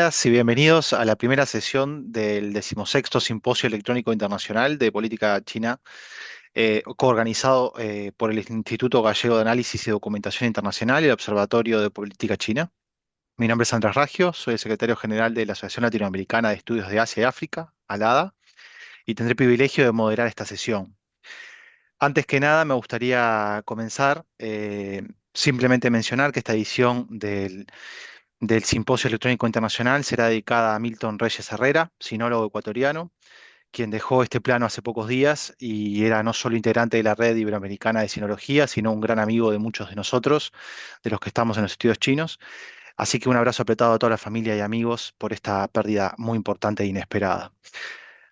Buenas y bienvenidos a la primera sesión del 16º Simposio Electrónico Internacional de Política China, coorganizado por el Instituto Gallego de Análisis y Documentación Internacional y el Observatorio de Política China. Mi nombre es Andrés Raggio, soy el secretario general de la Asociación Latinoamericana de Estudios de Asia y África, ALADA, y tendré el privilegio de moderar esta sesión. Antes que nada, me gustaría comenzar simplemente mencionar que esta edición del Simposio Electrónico Internacional será dedicada a Milton Reyes Herrera, sinólogo ecuatoriano, quien dejó este plano hace pocos días y era no solo integrante de la Red Iberoamericana de Sinología, sino un gran amigo de muchos de nosotros, de los que estamos en los estudios chinos. Así que un abrazo apretado a toda la familia y amigos por esta pérdida muy importante e inesperada.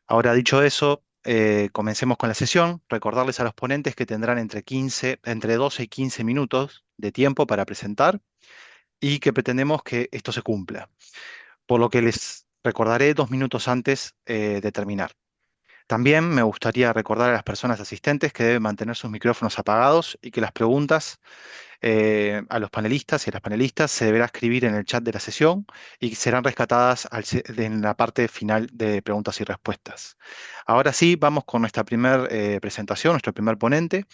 Ahora, dicho eso, comencemos con la sesión. Recordarles a los ponentes que tendrán entre 12 y 15 minutos de tiempo para presentar y que pretendemos que esto se cumpla, por lo que les recordaré 2 minutos antes de terminar. También me gustaría recordar a las personas asistentes que deben mantener sus micrófonos apagados y que las preguntas a los panelistas y a las panelistas se deberá escribir en el chat de la sesión y serán rescatadas en la parte final de preguntas y respuestas. Ahora sí, vamos con nuestra primera presentación, nuestro primer ponente.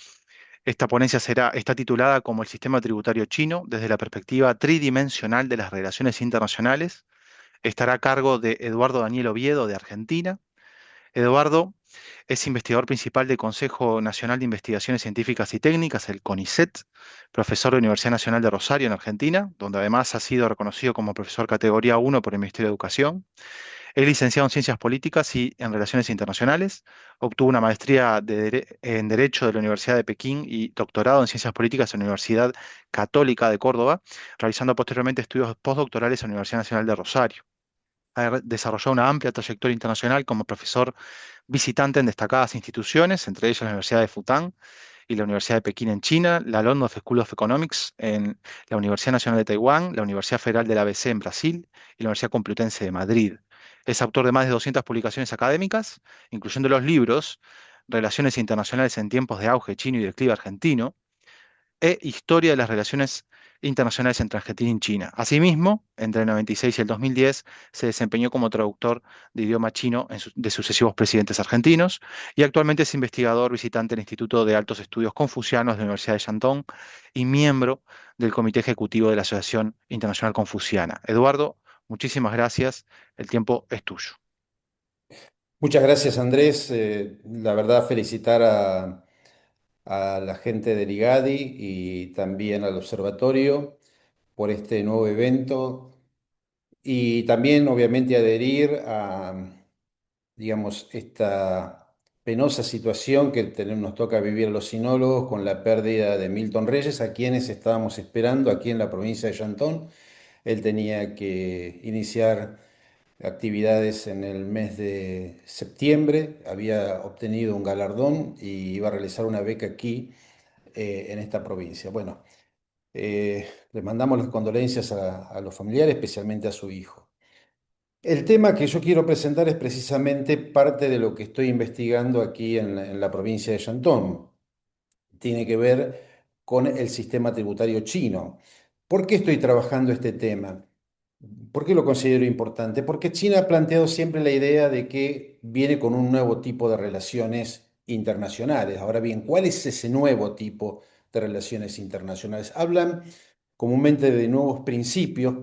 Esta ponencia está titulada como el sistema tributario chino desde la perspectiva tridimensional de las relaciones internacionales. Estará a cargo de Eduardo Daniel Oviedo, de Argentina. Eduardo es investigador principal del Consejo Nacional de Investigaciones Científicas y Técnicas, el CONICET, profesor de la Universidad Nacional de Rosario, en Argentina, donde además ha sido reconocido como profesor categoría 1 por el Ministerio de Educación. Es licenciado en Ciencias Políticas y en Relaciones Internacionales. Obtuvo una maestría en Derecho de la Universidad de Pekín y doctorado en Ciencias Políticas en la Universidad Católica de Córdoba, realizando posteriormente estudios postdoctorales en la Universidad Nacional de Rosario. Ha desarrollado una amplia trayectoria internacional como profesor visitante en destacadas instituciones, entre ellas la Universidad de Fután y la Universidad de Pekín en China, la London School of Economics en la Universidad Nacional de Taiwán, la Universidad Federal del ABC en Brasil y la Universidad Complutense de Madrid. Es autor de más de 200 publicaciones académicas, incluyendo los libros Relaciones Internacionales en tiempos de auge chino y declive argentino, e Historia de las Relaciones Internacionales entre Argentina y China. Asimismo, entre el 96 y el 2010 se desempeñó como traductor de idioma chino de sucesivos presidentes argentinos y actualmente es investigador visitante del Instituto de Altos Estudios Confucianos de la Universidad de Shandong y miembro del Comité Ejecutivo de la Asociación Internacional Confuciana. Eduardo, muchísimas gracias. El tiempo es tuyo. Muchas gracias, Andrés. La verdad, felicitar a la gente del IGADI y también al observatorio por este nuevo evento y también, obviamente, adherir a, digamos, esta penosa situación que nos toca vivir a los sinólogos con la pérdida de Milton Reyes, a quienes estábamos esperando aquí en la provincia de Chantón. Él tenía que iniciar actividades en el mes de septiembre, había obtenido un galardón y iba a realizar una beca aquí en esta provincia. Bueno, le mandamos las condolencias a los familiares, especialmente a su hijo. El tema que yo quiero presentar es precisamente parte de lo que estoy investigando aquí en la provincia de Shandong. Tiene que ver con el sistema tributario chino. ¿Por qué estoy trabajando este tema? ¿Por qué lo considero importante? Porque China ha planteado siempre la idea de que viene con un nuevo tipo de relaciones internacionales. Ahora bien, ¿cuál es ese nuevo tipo de relaciones internacionales? Hablan comúnmente de nuevos principios,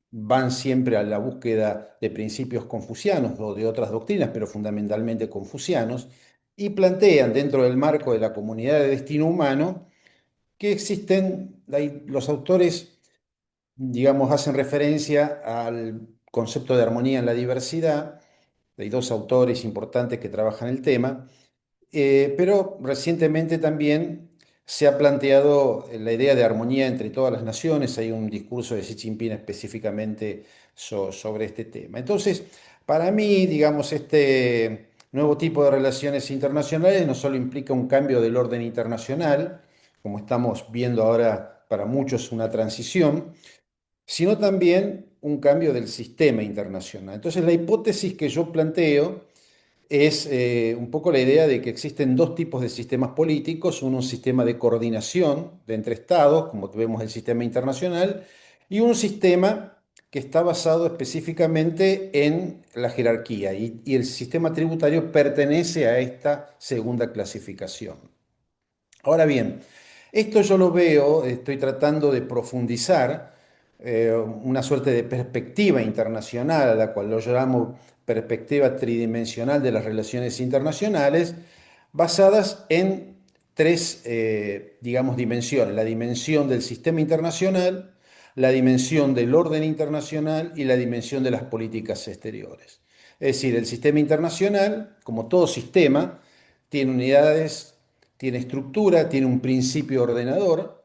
van siempre a la búsqueda de principios confucianos o de otras doctrinas, pero fundamentalmente confucianos, y plantean dentro del marco de la comunidad de destino humano que existen, los autores digamos, hacen referencia al concepto de armonía en la diversidad. Hay dos autores importantes que trabajan el tema, pero recientemente también se ha planteado la idea de armonía entre todas las naciones. Hay un discurso de Xi Jinping específicamente sobre este tema. Entonces, para mí, digamos, este nuevo tipo de relaciones internacionales no solo implica un cambio del orden internacional, como estamos viendo ahora para muchos una transición, sino también un cambio del sistema internacional. Entonces, la hipótesis que yo planteo es un poco la idea de que existen dos tipos de sistemas políticos, uno un sistema de coordinación de entre estados, como vemos el sistema internacional, y un sistema que está basado específicamente en la jerarquía y el sistema tributario pertenece a esta segunda clasificación. Ahora bien, esto yo lo veo, estoy tratando de profundizar una suerte de perspectiva internacional, a la cual yo llamo perspectiva tridimensional de las relaciones internacionales, basadas en tres, digamos, dimensiones: la dimensión del sistema internacional, la dimensión del orden internacional y la dimensión de las políticas exteriores. Es decir, el sistema internacional, como todo sistema, tiene unidades, tiene estructura, tiene un principio ordenador,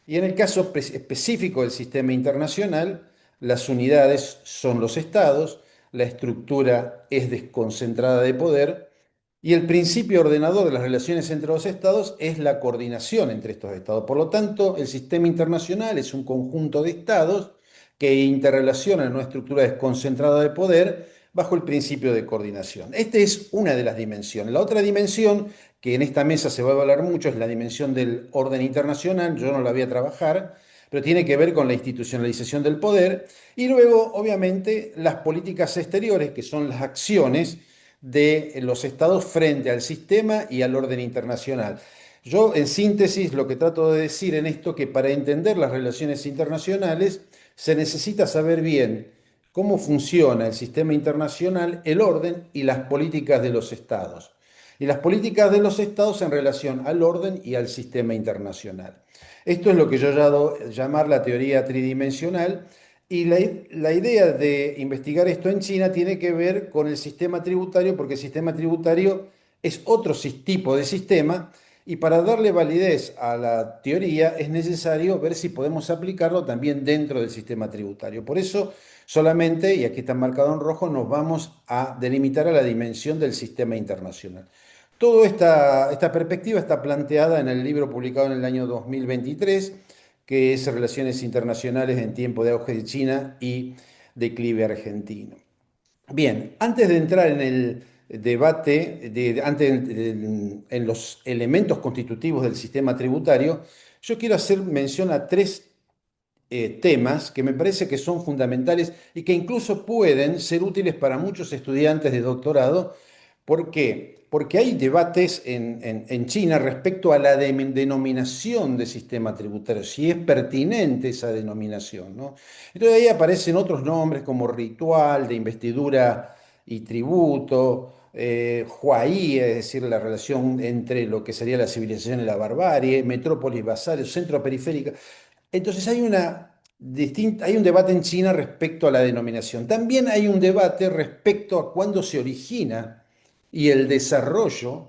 y en el caso específico del sistema internacional, las unidades son los estados, la estructura es desconcentrada de poder y el principio ordenador de las relaciones entre los estados es la coordinación entre estos estados. Por lo tanto, el sistema internacional es un conjunto de estados que interrelacionan en una estructura desconcentrada de poder bajo el principio de coordinación. Esta es una de las dimensiones. La otra dimensión, que en esta mesa se va a hablar mucho, es la dimensión del orden internacional. Yo no la voy a trabajar, pero tiene que ver con la institucionalización del poder. Y luego, obviamente, las políticas exteriores, que son las acciones de los estados frente al sistema y al orden internacional. Yo, en síntesis, lo que trato de decir en esto, que para entender las relaciones internacionales se necesita saber bien cómo funciona el sistema internacional, el orden y las políticas de los estados. Y las políticas de los estados en relación al orden y al sistema internacional. Esto es lo que yo llamo llamar la teoría tridimensional, y la idea de investigar esto en China tiene que ver con el sistema tributario, porque el sistema tributario es otro tipo de sistema, y para darle validez a la teoría es necesario ver si podemos aplicarlo también dentro del sistema tributario. Por eso solamente, y aquí está marcado en rojo, nos vamos a delimitar a la dimensión del sistema internacional. Toda esta perspectiva está planteada en el libro publicado en el año 2023, que es Relaciones Internacionales en tiempo de auge de China y declive argentino. Bien, antes de entrar en el debate, en los elementos constitutivos del sistema tributario, yo quiero hacer mención a tres temas que me parece que son fundamentales y que incluso pueden ser útiles para muchos estudiantes de doctorado. ¿Por qué? Porque hay debates en China respecto a la denominación de sistema tributario, si es pertinente esa denominación, ¿no? Entonces ahí aparecen otros nombres como ritual de investidura y tributo, Huaí, es decir, la relación entre lo que sería la civilización y la barbarie, metrópolis basal, centro periférica. Entonces hay un debate en China respecto a la denominación. También hay un debate respecto a cuándo se origina y el desarrollo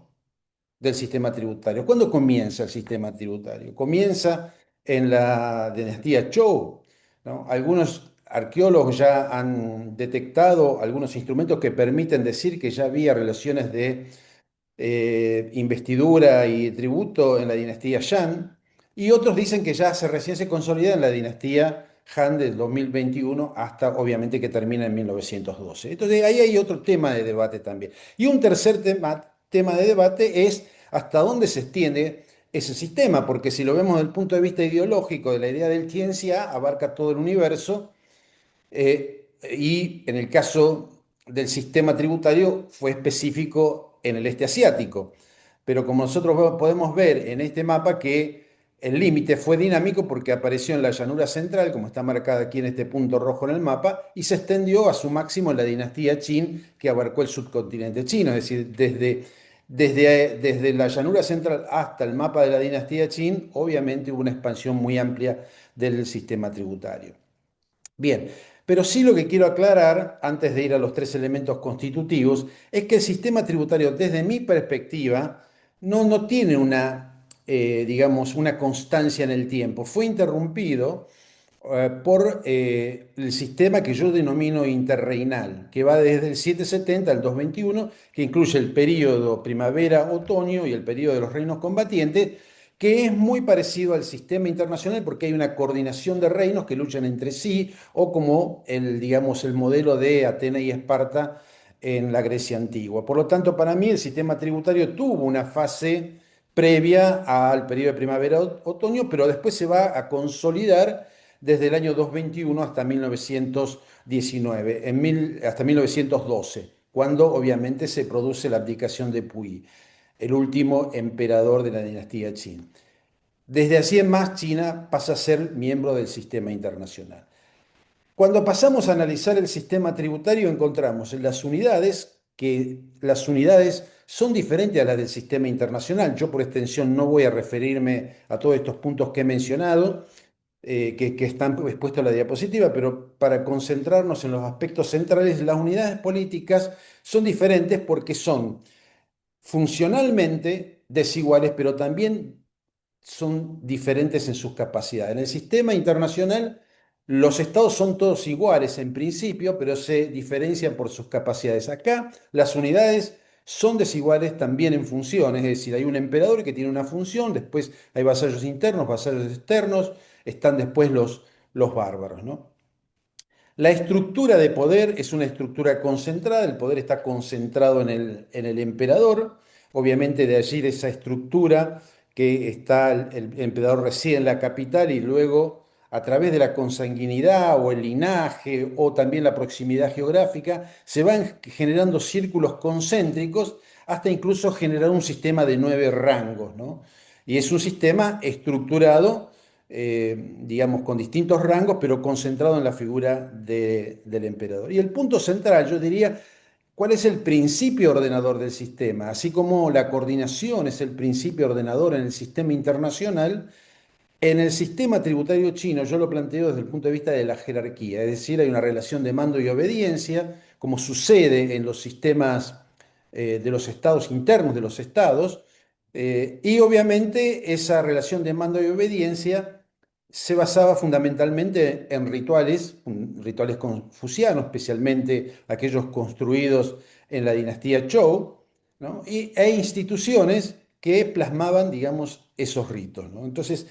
del sistema tributario. ¿Cuándo comienza el sistema tributario? Comienza en la dinastía Zhou, ¿no? Algunos arqueólogos ya han detectado algunos instrumentos que permiten decir que ya había relaciones de investidura y tributo en la dinastía Yan, y otros dicen que ya recién se consolida en la dinastía Han del 2021 hasta obviamente que termina en 1912. Entonces ahí hay otro tema de debate también. Y un tercer tema de debate es hasta dónde se extiende ese sistema, porque si lo vemos desde el punto de vista ideológico de la idea del ciencia, abarca todo el universo, y en el caso del sistema tributario fue específico en el este asiático. Pero como nosotros podemos ver en este mapa que el límite fue dinámico porque apareció en la llanura central, como está marcada aquí en este punto rojo en el mapa, y se extendió a su máximo en la dinastía Qin, que abarcó el subcontinente chino. Es decir, desde la llanura central hasta el mapa de la dinastía Qin, obviamente hubo una expansión muy amplia del sistema tributario. Bien, pero sí lo que quiero aclarar, antes de ir a los tres elementos constitutivos, es que el sistema tributario, desde mi perspectiva, no tiene digamos, una constancia en el tiempo. Fue interrumpido por el sistema que yo denomino interreinal, que va desde el 770 al 221, que incluye el periodo primavera-otoño y el periodo de los reinos combatientes, que es muy parecido al sistema internacional porque hay una coordinación de reinos que luchan entre sí, o como digamos, el modelo de Atenas y Esparta en la Grecia antigua. Por lo tanto, para mí el sistema tributario tuvo una fase previa al periodo de primavera-otoño, pero después se va a consolidar desde el año 221 hasta 1919, hasta 1912, cuando obviamente se produce la abdicación de Puyi, el último emperador de la dinastía Qin. Desde así en más, China pasa a ser miembro del sistema internacional. Cuando pasamos a analizar el sistema tributario, encontramos en las unidades que las unidades son diferentes a las del sistema internacional. Yo por extensión no voy a referirme a todos estos puntos que he mencionado, que están expuestos en la diapositiva, pero para concentrarnos en los aspectos centrales, las unidades políticas son diferentes porque son funcionalmente desiguales, pero también son diferentes en sus capacidades. En el sistema internacional, los estados son todos iguales en principio, pero se diferencian por sus capacidades. Acá, las unidades son desiguales también en funciones, es decir, hay un emperador que tiene una función, después hay vasallos internos, vasallos externos, están después los bárbaros, ¿no? La estructura de poder es una estructura concentrada, el poder está concentrado en el emperador, obviamente de allí de esa estructura que está el emperador reside en la capital y luego a través de la consanguinidad o el linaje o también la proximidad geográfica se van generando círculos concéntricos hasta incluso generar un sistema de 9 rangos, ¿no? Y es un sistema estructurado digamos, con distintos rangos, pero concentrado en la figura del emperador. Y el punto central, yo diría, ¿cuál es el principio ordenador del sistema? Así como la coordinación es el principio ordenador en el sistema internacional, en el sistema tributario chino yo lo planteo desde el punto de vista de la jerarquía, es decir, hay una relación de mando y obediencia, como sucede en los sistemas de los estados internos de los estados, y obviamente esa relación de mando y obediencia se basaba fundamentalmente en rituales confucianos, especialmente aquellos construidos en la dinastía Zhou, ¿no? E instituciones que plasmaban, digamos, esos ritos, ¿no? Entonces,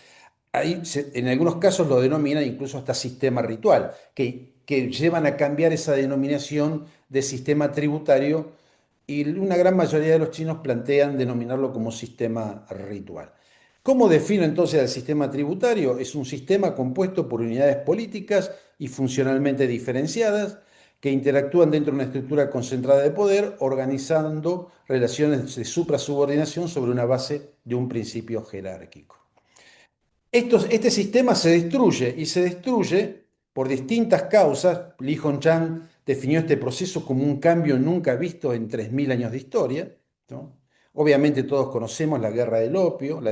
en algunos casos lo denominan incluso hasta sistema ritual, que llevan a cambiar esa denominación de sistema tributario y una gran mayoría de los chinos plantean denominarlo como sistema ritual. ¿Cómo defino entonces el sistema tributario? Es un sistema compuesto por unidades políticas y funcionalmente diferenciadas que interactúan dentro de una estructura concentrada de poder, organizando relaciones de suprasubordinación sobre una base de un principio jerárquico. Este sistema se destruye y se destruye por distintas causas. Li Hongzhang definió este proceso como un cambio nunca visto en 3.000 años de historia, ¿no? Obviamente todos conocemos la guerra del opio, la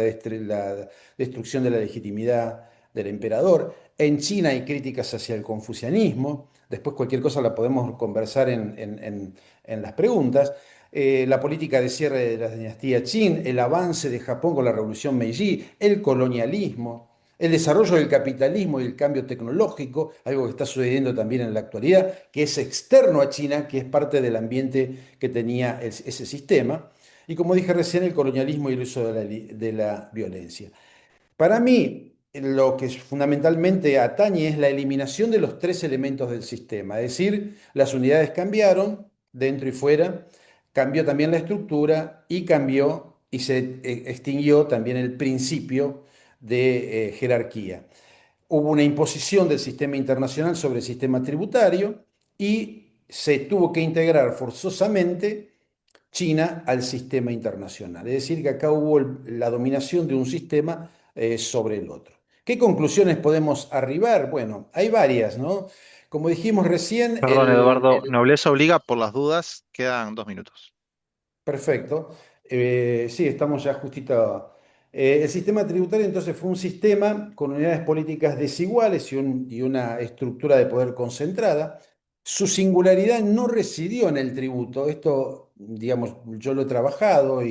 destrucción de la legitimidad del emperador. En China hay críticas hacia el confucianismo. Después cualquier cosa la podemos conversar en las preguntas. La política de cierre de la dinastía Qin, el avance de Japón con la revolución Meiji, el colonialismo, el desarrollo del capitalismo y el cambio tecnológico, algo que está sucediendo también en la actualidad, que es externo a China, que es parte del ambiente que tenía ese sistema. Y como dije recién, el colonialismo y el uso de la violencia. Para mí, lo que fundamentalmente atañe es la eliminación de los tres elementos del sistema, es decir, las unidades cambiaron dentro y fuera, cambió también la estructura y cambió y se extinguió también el principio de jerarquía. Hubo una imposición del sistema internacional sobre el sistema tributario y se tuvo que integrar forzosamente China al sistema internacional. Es decir, que acá hubo la dominación de un sistema sobre el otro. ¿Qué conclusiones podemos arribar? Bueno, hay varias, ¿no? Como dijimos recién, Perdón, Eduardo, nobleza obliga por las dudas, quedan 2 minutos. perfecto. Sí, estamos ya justito. El sistema tributario entonces fue un sistema con unidades políticas desiguales y una estructura de poder concentrada. Su singularidad no residió en el tributo, esto, digamos, yo lo he trabajado,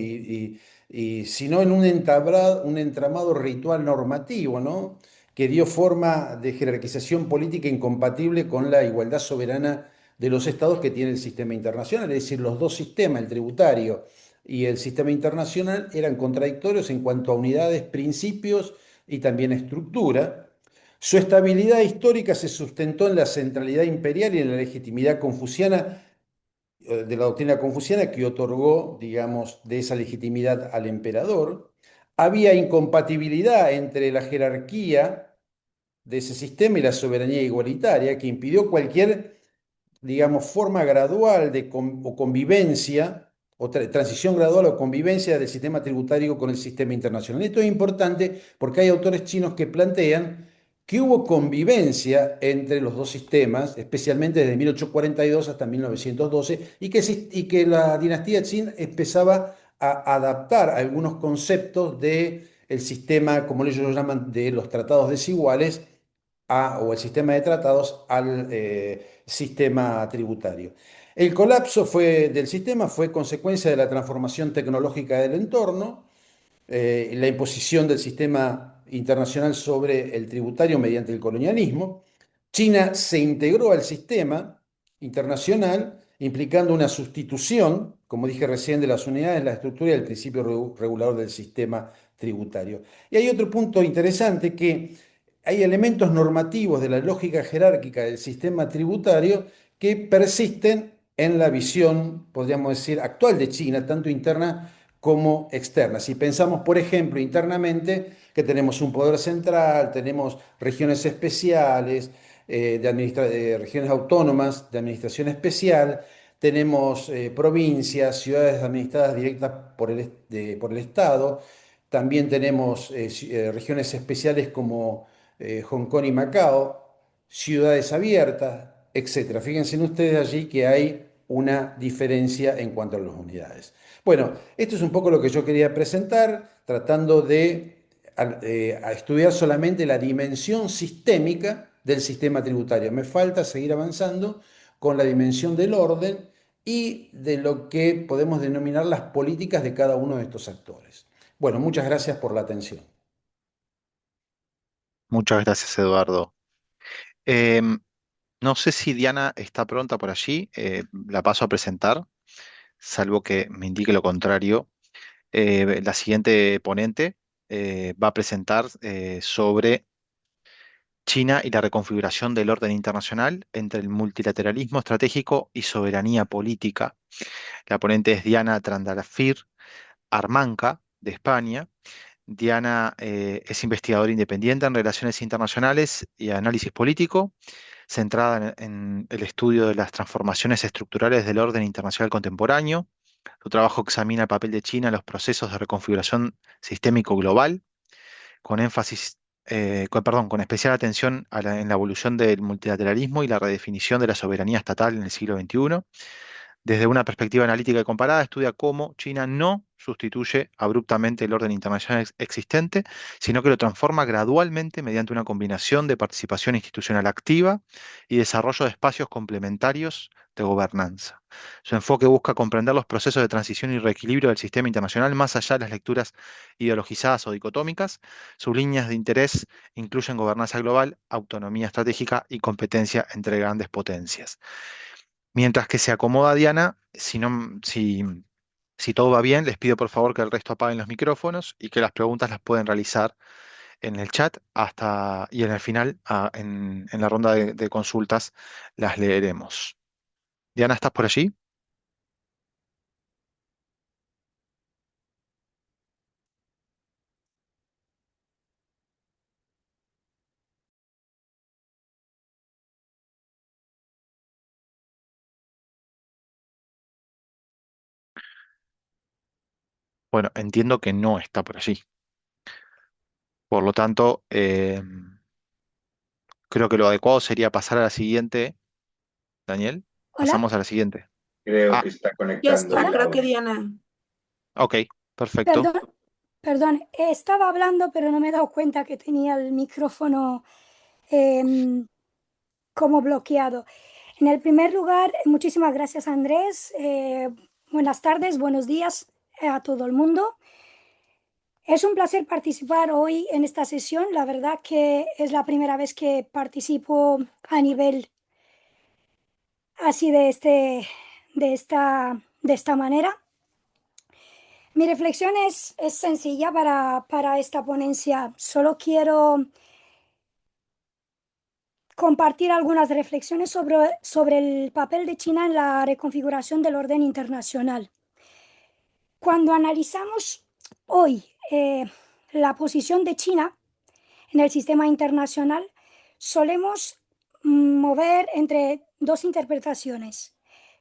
sino en un entramado ritual normativo, ¿no? Que dio forma de jerarquización política incompatible con la igualdad soberana de los estados que tiene el sistema internacional, es decir, los dos sistemas, el tributario y el sistema internacional, eran contradictorios en cuanto a unidades, principios y también estructura. Su estabilidad histórica se sustentó en la centralidad imperial y en la legitimidad confuciana, de la doctrina confuciana que otorgó, digamos, de esa legitimidad al emperador. Había incompatibilidad entre la jerarquía de ese sistema y la soberanía igualitaria, que impidió cualquier, digamos, forma gradual de o convivencia, o transición gradual o convivencia del sistema tributario con el sistema internacional. Esto es importante porque hay autores chinos que plantean que hubo convivencia entre los dos sistemas, especialmente desde 1842 hasta 1912, y que la dinastía Qin empezaba a adaptar algunos conceptos del sistema, como ellos lo llaman, de los tratados desiguales o el sistema de tratados al sistema tributario. El colapso del sistema fue consecuencia de la transformación tecnológica del entorno, la imposición del sistema internacional sobre el tributario mediante el colonialismo. China se integró al sistema internacional, implicando una sustitución, como dije recién, de las unidades, la estructura y el principio regulador del sistema tributario. Y hay otro punto interesante, que hay elementos normativos de la lógica jerárquica del sistema tributario que persisten en la visión, podríamos decir, actual de China, tanto interna como externa. Si pensamos, por ejemplo, internamente, que tenemos un poder central, tenemos regiones especiales, regiones autónomas de administración especial, tenemos provincias, ciudades administradas directas por el Estado, también tenemos regiones especiales como Hong Kong y Macao, ciudades abiertas, etcétera. Fíjense ustedes allí que hay una diferencia en cuanto a las unidades. Bueno, esto es un poco lo que yo quería presentar, tratando de a estudiar solamente la dimensión sistémica del sistema tributario. Me falta seguir avanzando con la dimensión del orden y de lo que podemos denominar las políticas de cada uno de estos actores. Bueno, muchas gracias por la atención. Muchas gracias, Eduardo. Em, no sé si Diana está pronta por allí. La paso a presentar, salvo que me indique lo contrario. La siguiente ponente va a presentar sobre China y la reconfiguración del orden internacional entre el multilateralismo estratégico y soberanía política. La ponente es Diana Trandafir Armanca, de España. Diana es investigadora independiente en relaciones internacionales y análisis político, centrada en el estudio de las transformaciones estructurales del orden internacional contemporáneo. Su trabajo examina el papel de China en los procesos de reconfiguración sistémico global, con énfasis, con especial atención en la evolución del multilateralismo y la redefinición de la soberanía estatal en el siglo XXI. Desde una perspectiva analítica y comparada, estudia cómo China no sustituye abruptamente el orden internacional existente, sino que lo transforma gradualmente mediante una combinación de participación institucional activa y desarrollo de espacios complementarios de gobernanza. Su enfoque busca comprender los procesos de transición y reequilibrio del sistema internacional más allá de las lecturas ideologizadas o dicotómicas. Sus líneas de interés incluyen gobernanza global, autonomía estratégica y competencia entre grandes potencias. Mientras que se acomoda Diana, si todo va bien, les pido por favor que el resto apaguen los micrófonos y que las preguntas las pueden realizar en el chat y en el final, en la ronda de consultas, las leeremos. Diana, ¿estás por allí? Bueno, entiendo que no está por allí. Por lo tanto, creo que lo adecuado sería pasar a la siguiente. Daniel, Hola, pasamos a la siguiente. Creo que Ah, está Ya conectando está, el creo que audio. Diana. ok, perfecto. perdón, perdón, estaba hablando, pero no me he dado cuenta que tenía el micrófono em, como bloqueado. En el primer lugar, muchísimas gracias, Andrés. Buenas tardes, buenos días a todo el mundo. Es un placer participar hoy en esta sesión. La verdad que es la primera vez que participo a nivel así de esta manera. Mi reflexión es sencilla para esta ponencia. Solo quiero compartir algunas reflexiones sobre el papel de China en la reconfiguración del orden internacional. Cuando analizamos hoy la posición de China en el sistema internacional, solemos mover entre dos interpretaciones: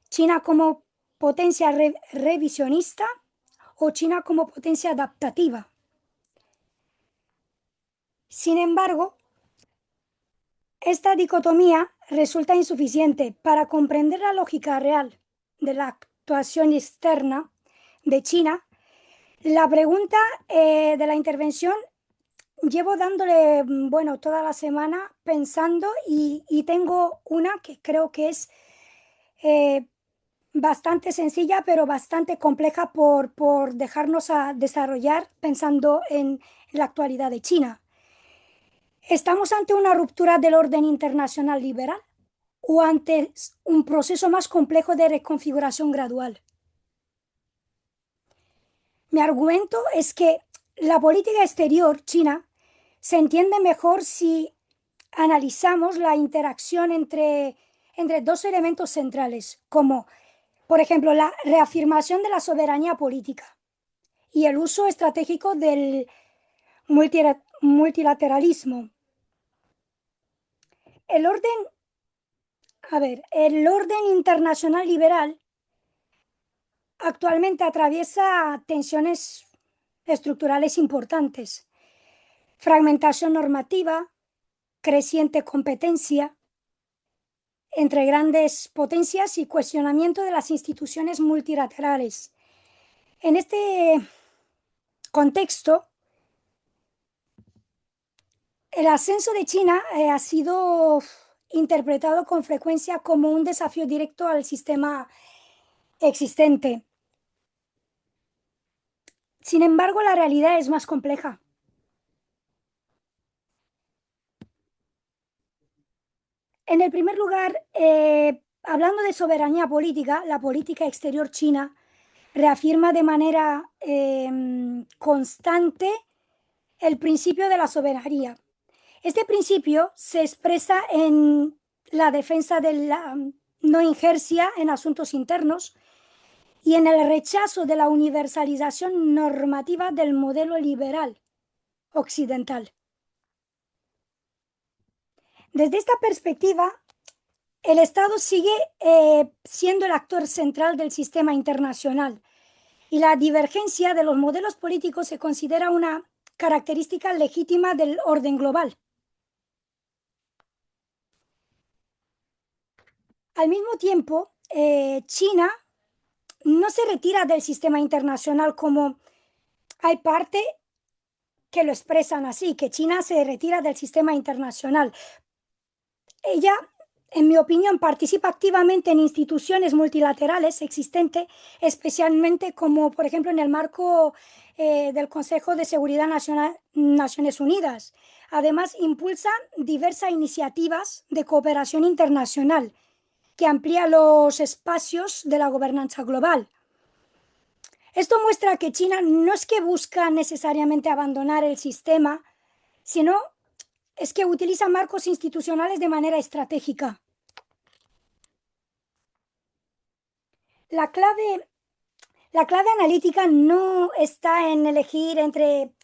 China como potencia revisionista o China como potencia adaptativa. Sin embargo, esta dicotomía resulta insuficiente para comprender la lógica real de la actuación externa de China. La pregunta de la intervención llevo dándole, bueno, toda la semana pensando y tengo una que creo que es bastante sencilla, pero bastante compleja por dejarnos a desarrollar pensando en la actualidad de China. ¿Estamos ante una ruptura del orden internacional liberal o ante un proceso más complejo de reconfiguración gradual? Mi argumento es que la política exterior china se entiende mejor si analizamos la interacción entre dos elementos centrales, como, por ejemplo, la reafirmación de la soberanía política y el uso estratégico del multilateralismo. El orden internacional liberal actualmente atraviesa tensiones estructurales importantes: fragmentación normativa, creciente competencia entre grandes potencias y cuestionamiento de las instituciones multilaterales. En este contexto, el ascenso de China ha sido interpretado con frecuencia como un desafío directo al sistema existente. Sin embargo, la realidad es más compleja. En el primer lugar, hablando de soberanía política, la política exterior china reafirma de manera constante el principio de la soberanía. Este principio se expresa en la defensa de la no injerencia en asuntos internos y en el rechazo de la universalización normativa del modelo liberal occidental. Desde esta perspectiva, el Estado sigue siendo el actor central del sistema internacional, y la divergencia de los modelos políticos se considera una característica legítima del orden global. Al mismo tiempo, China no se retira del sistema internacional, como hay parte que lo expresan así, que China se retira del sistema internacional. Ella, en mi opinión, participa activamente en instituciones multilaterales existentes, especialmente como, por ejemplo, en el marco del Consejo de Seguridad Nacional, Naciones Unidas. Además, impulsa diversas iniciativas de cooperación internacional que amplía los espacios de la gobernanza global. Esto muestra que China no es que busca necesariamente abandonar el sistema, sino es que utiliza marcos institucionales de manera estratégica. La clave analítica no está en elegir entre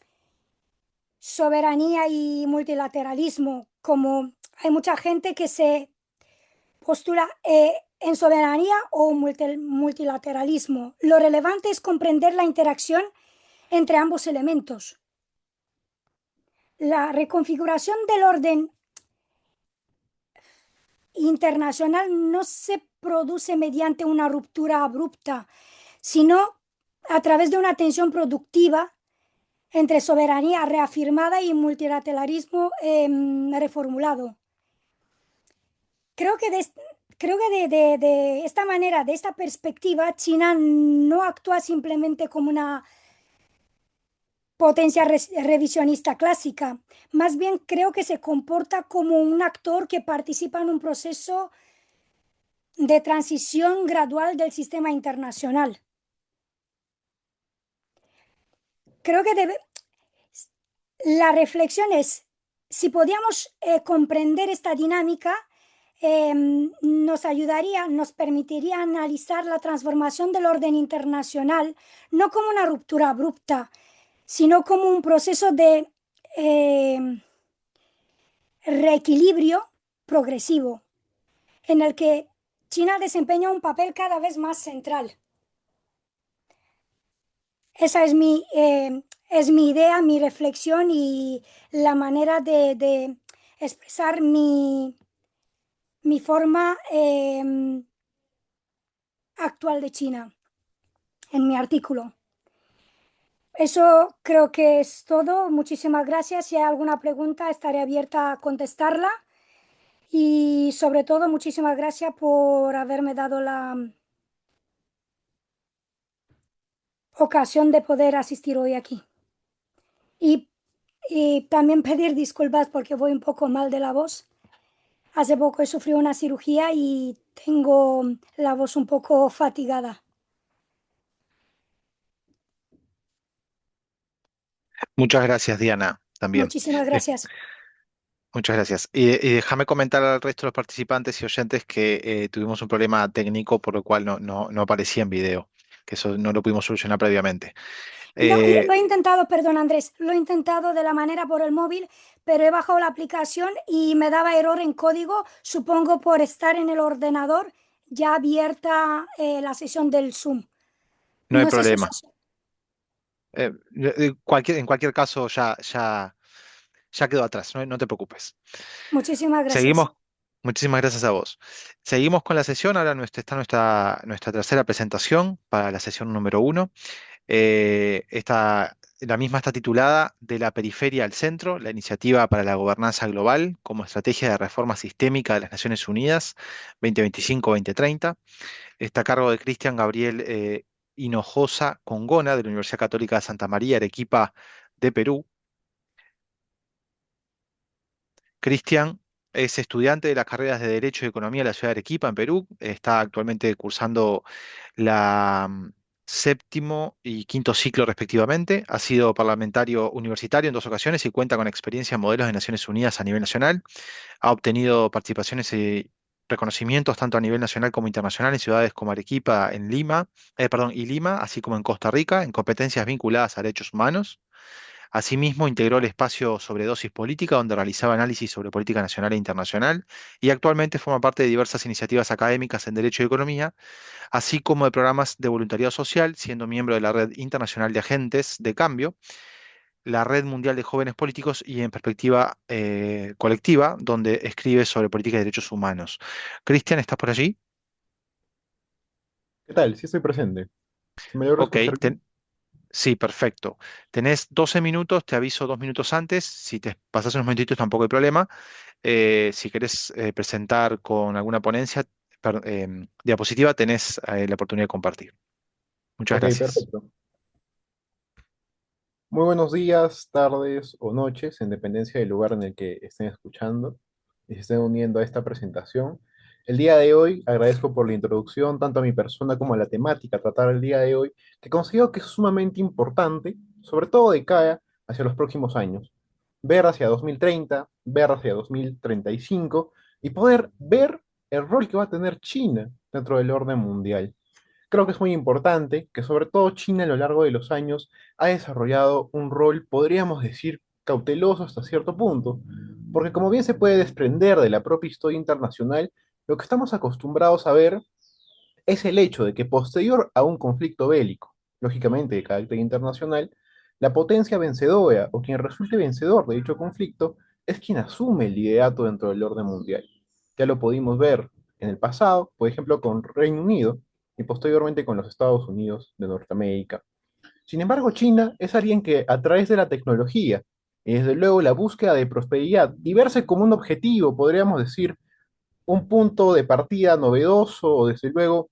soberanía y multilateralismo, como hay mucha gente que se postula en soberanía o multilateralismo. Lo relevante es comprender la interacción entre ambos elementos. La reconfiguración del orden internacional no se produce mediante una ruptura abrupta, sino a través de una tensión productiva entre soberanía reafirmada y multilateralismo reformulado. Creo que de esta manera, de esta perspectiva, China no actúa simplemente como una potencia revisionista clásica. Más bien creo que se comporta como un actor que participa en un proceso de transición gradual del sistema internacional. Creo que la reflexión es, si podíamos comprender esta dinámica, nos permitiría analizar la transformación del orden internacional no como una ruptura abrupta, sino como un proceso de reequilibrio progresivo, en el que China desempeña un papel cada vez más central. Esa es mi idea, mi reflexión y la manera de expresar mi forma actual de China en mi artículo. Eso creo que es todo. Muchísimas gracias. Si hay alguna pregunta, estaré abierta a contestarla. Y sobre todo, muchísimas gracias por haberme dado la ocasión de poder asistir hoy aquí. Y, y también pedir disculpas porque voy un poco mal de la voz. Hace poco he sufrido una cirugía y tengo la voz un poco fatigada. Muchas gracias, Diana, también. Muchísimas Eh, gracias. Muchas gracias. Y déjame comentar al resto de los participantes y oyentes que tuvimos un problema técnico por lo cual no aparecía en video, que eso no lo pudimos solucionar previamente. No, Eh, lo he intentado, perdón Andrés, lo he intentado de la manera por el móvil, pero he bajado la aplicación y me daba error en código, supongo por estar en el ordenador ya abierta la sesión del Zoom. no hay No sé si problema. eso. En cualquier caso, ya quedó atrás, no te preocupes. Muchísimas gracias. Seguimos. Muchísimas gracias a vos. Seguimos con la sesión. Ahora está nuestra tercera presentación para la sesión número uno. La misma está titulada De la periferia al centro, la iniciativa para la gobernanza global como estrategia de reforma sistémica de las Naciones Unidas 2025-2030. Está a cargo de Cristian Gabriel Hinojosa Congona de la Universidad Católica de Santa María, Arequipa, de Perú. Cristian es estudiante de las carreras de Derecho y Economía de la ciudad de Arequipa, en Perú. Está actualmente cursando la séptimo y quinto ciclo respectivamente. Ha sido parlamentario universitario en dos ocasiones y cuenta con experiencia en modelos de Naciones Unidas a nivel nacional. Ha obtenido participaciones y reconocimientos tanto a nivel nacional como internacional en ciudades como Arequipa, en Lima, y Lima, así como en Costa Rica, en competencias vinculadas a derechos humanos. Asimismo, integró el espacio Sobredosis Política, donde realizaba análisis sobre política nacional e internacional, y actualmente forma parte de diversas iniciativas académicas en Derecho y Economía, así como de programas de voluntariado social, siendo miembro de la Red Internacional de Agentes de Cambio, la Red Mundial de Jóvenes Políticos y en Perspectiva Colectiva, donde escribe sobre política y derechos humanos. Cristian, ¿estás por allí? ¿Qué tal? Sí estoy presente. ¿Se me logra Ok, escuchar bien? sí, perfecto. Tenés 12 minutos, te aviso 2 minutos antes. Si te pasas unos minutitos tampoco hay problema. Si querés presentar con alguna ponencia, diapositiva, tenés la oportunidad de compartir. Muchas Ok, gracias. perfecto. Muy buenos días, tardes o noches, en dependencia del lugar en el que estén escuchando y se estén uniendo a esta presentación. El día de hoy agradezco por la introducción, tanto a mi persona como a la temática a tratar el día de hoy, que considero que es sumamente importante, sobre todo de cara hacia los próximos años. Ver hacia 2030, ver hacia 2035 y poder ver el rol que va a tener China dentro del orden mundial. Creo que es muy importante que sobre todo China a lo largo de los años ha desarrollado un rol, podríamos decir, cauteloso hasta cierto punto, porque como bien se puede desprender de la propia historia internacional, lo que estamos acostumbrados a ver es el hecho de que posterior a un conflicto bélico, lógicamente de carácter internacional, la potencia vencedora o quien resulte vencedor de dicho conflicto es quien asume el liderato dentro del orden mundial. Ya lo pudimos ver en el pasado, por ejemplo, con Reino Unido y posteriormente con los Estados Unidos de Norteamérica. Sin embargo, China es alguien que a través de la tecnología y desde luego la búsqueda de prosperidad y verse como un objetivo, podríamos decir, un punto de partida novedoso o desde luego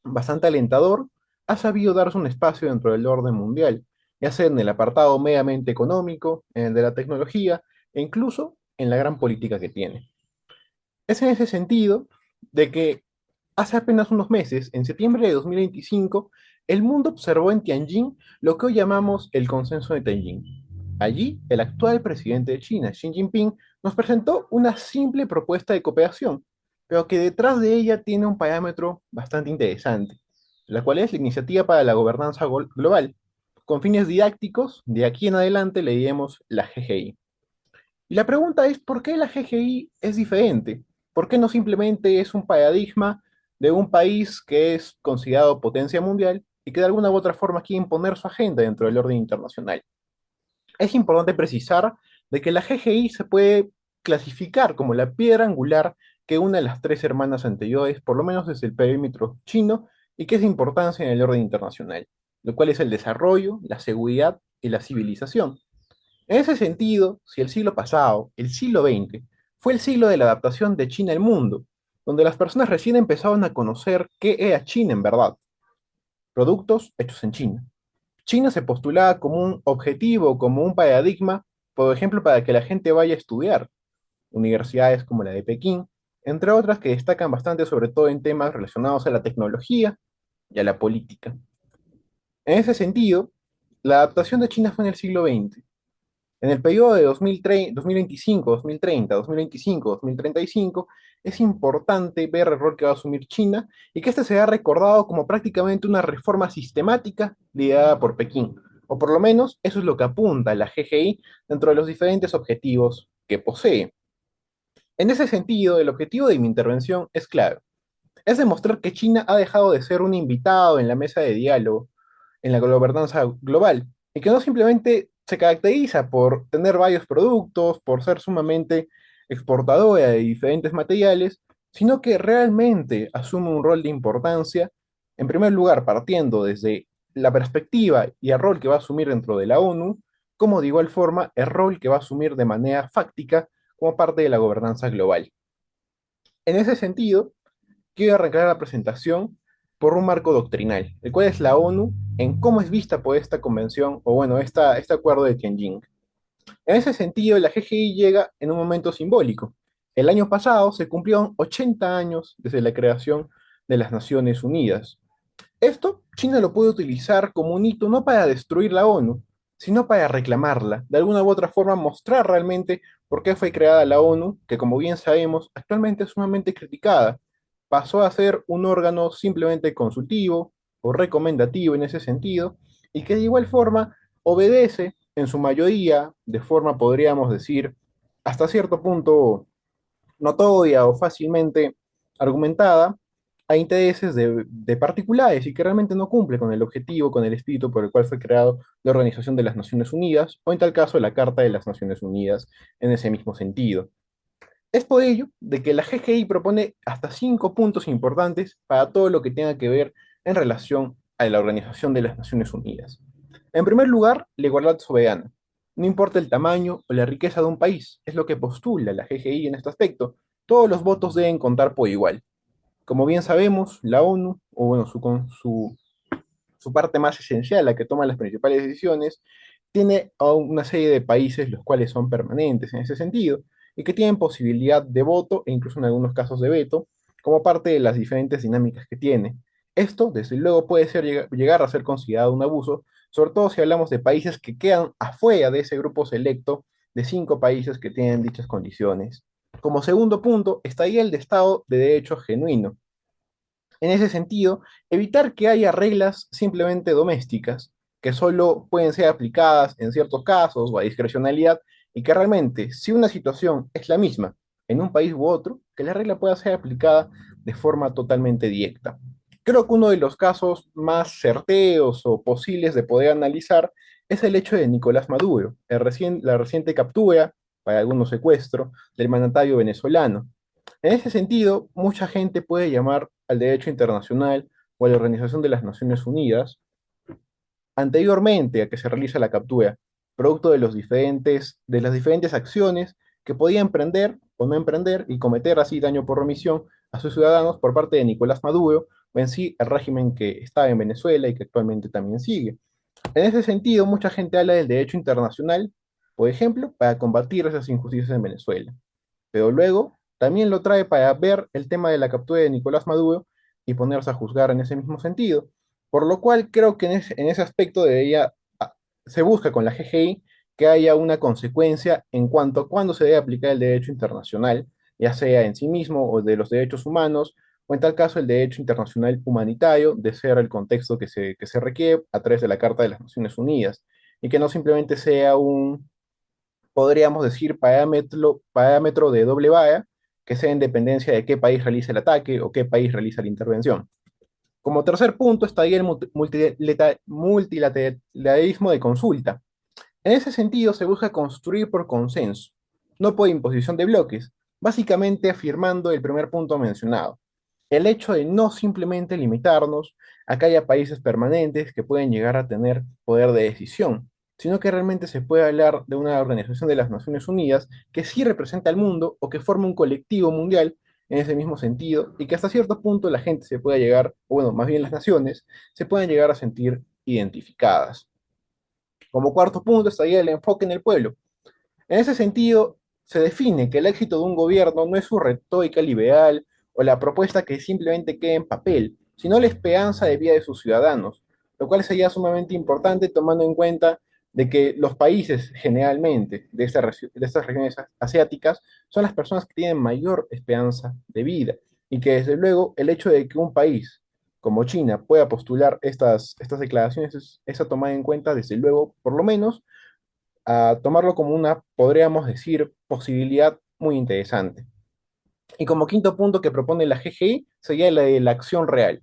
bastante alentador, ha sabido darse un espacio dentro del orden mundial, ya sea en el apartado meramente económico, en el de la tecnología e incluso en la gran política que tiene. Es en ese sentido de que hace apenas unos meses, en septiembre de 2025, el mundo observó en Tianjin lo que hoy llamamos el consenso de Tianjin. Allí, el actual presidente de China, Xi Jinping, nos presentó una simple propuesta de cooperación, pero que detrás de ella tiene un parámetro bastante interesante, la cual es la Iniciativa para la Gobernanza Global. Con fines didácticos, de aquí en adelante le diremos la GGI. Y la pregunta es, ¿por qué la GGI es diferente? ¿Por qué no simplemente es un paradigma de un país que es considerado potencia mundial y que de alguna u otra forma quiere imponer su agenda dentro del orden internacional? Es importante precisar de que la GGI se puede clasificar como la piedra angular que une a las tres hermanas anteriores, por lo menos desde el perímetro chino, y que es de importancia en el orden internacional, lo cual es el desarrollo, la seguridad y la civilización. En ese sentido, si el siglo pasado, el siglo XX, fue el siglo de la adaptación de China al mundo, donde las personas recién empezaban a conocer qué era China en verdad, productos hechos en China. China se postulaba como un objetivo, como un paradigma, por ejemplo, para que la gente vaya a estudiar. Universidades como la de Pekín, entre otras que destacan bastante sobre todo en temas relacionados a la tecnología y a la política. En ese sentido, la adaptación de China fue en el siglo XX. En el periodo de 2025, 2030, 2025, 2035, es importante ver el rol que va a asumir China y que este será recordado como prácticamente una reforma sistemática liderada por Pekín, o por lo menos eso es lo que apunta la GGI dentro de los diferentes objetivos que posee. En ese sentido, el objetivo de mi intervención es claro, es demostrar que China ha dejado de ser un invitado en la mesa de diálogo en la gobernanza global y que no simplemente se caracteriza por tener varios productos, por ser sumamente exportadora de diferentes materiales, sino que realmente asume un rol de importancia, en primer lugar partiendo desde la perspectiva y el rol que va a asumir dentro de la ONU, como de igual forma el rol que va a asumir de manera fáctica como parte de la gobernanza global. En ese sentido, quiero arrancar la presentación por un marco doctrinal, el cual es la ONU en cómo es vista por esta convención, o bueno, este acuerdo de Tianjin. En ese sentido, la GGI llega en un momento simbólico. El año pasado se cumplieron 80 años desde la creación de las Naciones Unidas. Esto China lo puede utilizar como un hito no para destruir la ONU, sino para reclamarla, de alguna u otra forma mostrar realmente por qué fue creada la ONU, que como bien sabemos actualmente es sumamente criticada. Pasó a ser un órgano simplemente consultivo o recomendativo en ese sentido, y que de igual forma obedece en su mayoría, de forma podríamos decir, hasta cierto punto notoria o fácilmente argumentada a intereses de particulares y que realmente no cumple con el objetivo, con el espíritu por el cual fue creado la Organización de las Naciones Unidas, o en tal caso la Carta de las Naciones Unidas en ese mismo sentido. Es por ello de que la GGI propone hasta 5 puntos importantes para todo lo que tenga que ver en relación a la Organización de las Naciones Unidas. En primer lugar, la igualdad soberana. No importa el tamaño o la riqueza de un país, es lo que postula la GGI en este aspecto. Todos los votos deben contar por igual. Como bien sabemos, la ONU, o bueno, su parte más esencial, la que toma las principales decisiones, tiene a una serie de países los cuales son permanentes en ese sentido y que tienen posibilidad de voto e incluso en algunos casos de veto como parte de las diferentes dinámicas que tiene. Esto, desde luego, puede llegar a ser considerado un abuso, sobre todo si hablamos de países que quedan afuera de ese grupo selecto de 5 países que tienen dichas condiciones. Como segundo punto, estaría el de Estado de Derecho genuino. En ese sentido, evitar que haya reglas simplemente domésticas, que solo pueden ser aplicadas en ciertos casos o a discrecionalidad, y que realmente, si una situación es la misma en un país u otro, que la regla pueda ser aplicada de forma totalmente directa. Creo que uno de los casos más certeros o posibles de poder analizar es el hecho de Nicolás Maduro, la reciente captura, para algunos secuestro, del mandatario venezolano. En ese sentido, mucha gente puede llamar al derecho internacional o a la Organización de las Naciones Unidas anteriormente a que se realice la captura, producto de las diferentes acciones que podía emprender o no emprender y cometer así daño por omisión a sus ciudadanos por parte de Nicolás Maduro o en sí el régimen que estaba en Venezuela y que actualmente también sigue. En ese sentido, mucha gente habla del derecho internacional, por ejemplo, para combatir esas injusticias en Venezuela, pero luego también lo trae para ver el tema de la captura de Nicolás Maduro y ponerse a juzgar en ese mismo sentido. Por lo cual creo que en ese aspecto se busca con la GGI que haya una consecuencia en cuanto a cuándo se debe aplicar el derecho internacional, ya sea en sí mismo o de los derechos humanos, o en tal caso el derecho internacional humanitario, de ser el contexto que se requiere a través de la Carta de las Naciones Unidas, y que no simplemente sea podríamos decir, parámetro de doble vara, que sea en dependencia de qué país realiza el ataque o qué país realiza la intervención. Como tercer punto estaría el multilateralismo de consulta. En ese sentido, se busca construir por consenso, no por imposición de bloques, básicamente afirmando el primer punto mencionado, el hecho de no simplemente limitarnos a que haya países permanentes que pueden llegar a tener poder de decisión, sino que realmente se puede hablar de una organización de las Naciones Unidas que sí representa al mundo o que forma un colectivo mundial en ese mismo sentido y que hasta cierto punto la gente se pueda llegar, o bueno, más bien las naciones, se puedan llegar a sentir identificadas. Como cuarto punto estaría el enfoque en el pueblo. En ese sentido, se define que el éxito de un gobierno no es su retórica liberal o la propuesta que simplemente quede en papel, sino la esperanza de vida de sus ciudadanos, lo cual sería sumamente importante tomando en cuenta de que los países generalmente de estas regiones asiáticas son las personas que tienen mayor esperanza de vida y que desde luego el hecho de que un país como China pueda postular estas declaraciones es a tomar en cuenta desde luego, por lo menos a tomarlo como una, podríamos decir, posibilidad muy interesante. Y como quinto punto que propone la GGI sería la de la acción real,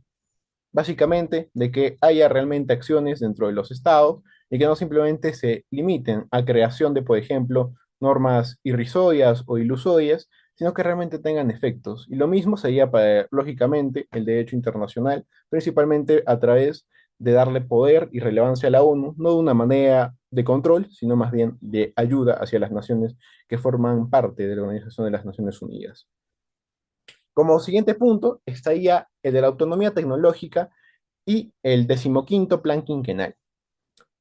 básicamente de que haya realmente acciones dentro de los estados y que no simplemente se limiten a creación de, por ejemplo, normas irrisorias o ilusorias, sino que realmente tengan efectos. Y lo mismo sería para, lógicamente, el derecho internacional, principalmente a través de darle poder y relevancia a la ONU, no de una manera de control, sino más bien de ayuda hacia las naciones que forman parte de la Organización de las Naciones Unidas. Como siguiente punto estaría el de la autonomía tecnológica y el decimoquinto plan quinquenal.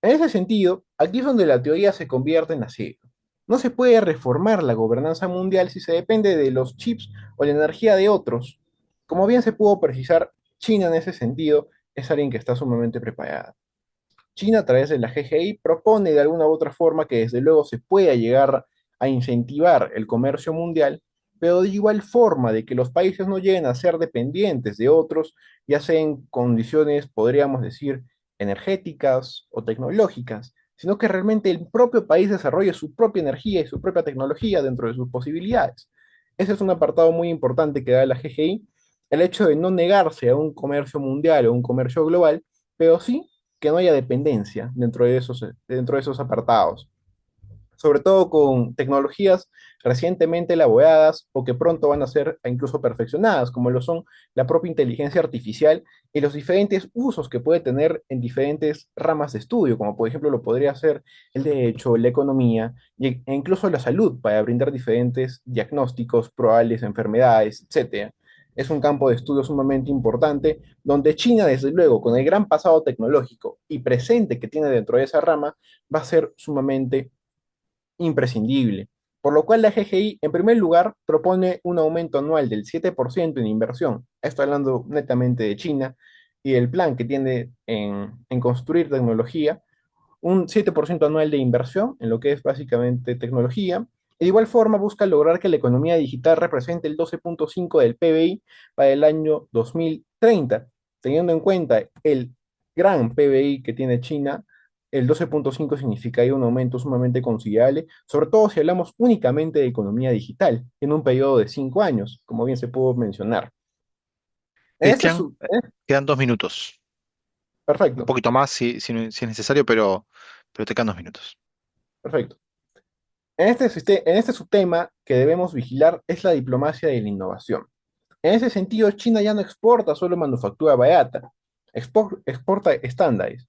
En ese sentido, aquí es donde la teoría se convierte en acero. No se puede reformar la gobernanza mundial si se depende de los chips o la energía de otros. Como bien se pudo precisar, China en ese sentido es alguien que está sumamente preparada. China a través de la GGI propone de alguna u otra forma que desde luego se pueda llegar a incentivar el comercio mundial, pero de igual forma de que los países no lleguen a ser dependientes de otros, ya sea en condiciones, podríamos decir, energéticas o tecnológicas, sino que realmente el propio país desarrolle su propia energía y su propia tecnología dentro de sus posibilidades. Ese es un apartado muy importante que da la GGI, el hecho de no negarse a un comercio mundial o un comercio global, pero sí que no haya dependencia dentro de esos apartados, sobre todo con tecnologías recientemente elaboradas o que pronto van a ser incluso perfeccionadas, como lo son la propia inteligencia artificial y los diferentes usos que puede tener en diferentes ramas de estudio, como por ejemplo lo podría ser el derecho, la economía e incluso la salud para brindar diferentes diagnósticos probables de enfermedades, etcétera. Es un campo de estudio sumamente importante, donde China, desde luego, con el gran pasado tecnológico y presente que tiene dentro de esa rama, va a ser sumamente imprescindible. Por lo cual la GGI, en primer lugar, propone un aumento anual del 7% en inversión. Estoy hablando netamente de China y el plan que tiene en construir tecnología, un 7% anual de inversión en lo que es básicamente tecnología. De igual forma, busca lograr que la economía digital represente el 12.5 del PBI para el año 2030, teniendo en cuenta el gran PBI que tiene China. El 12.5 significaría un aumento sumamente considerable, sobre todo si hablamos únicamente de economía digital, en un periodo de 5 años, como bien se pudo mencionar. En este Cristian, su- quedan 2 minutos. Un Perfecto, poquito más si es necesario, pero te quedan 2 minutos. perfecto. En este subtema que debemos vigilar es la diplomacia de la innovación. En ese sentido, China ya no exporta solo manufactura barata, exporta estándares.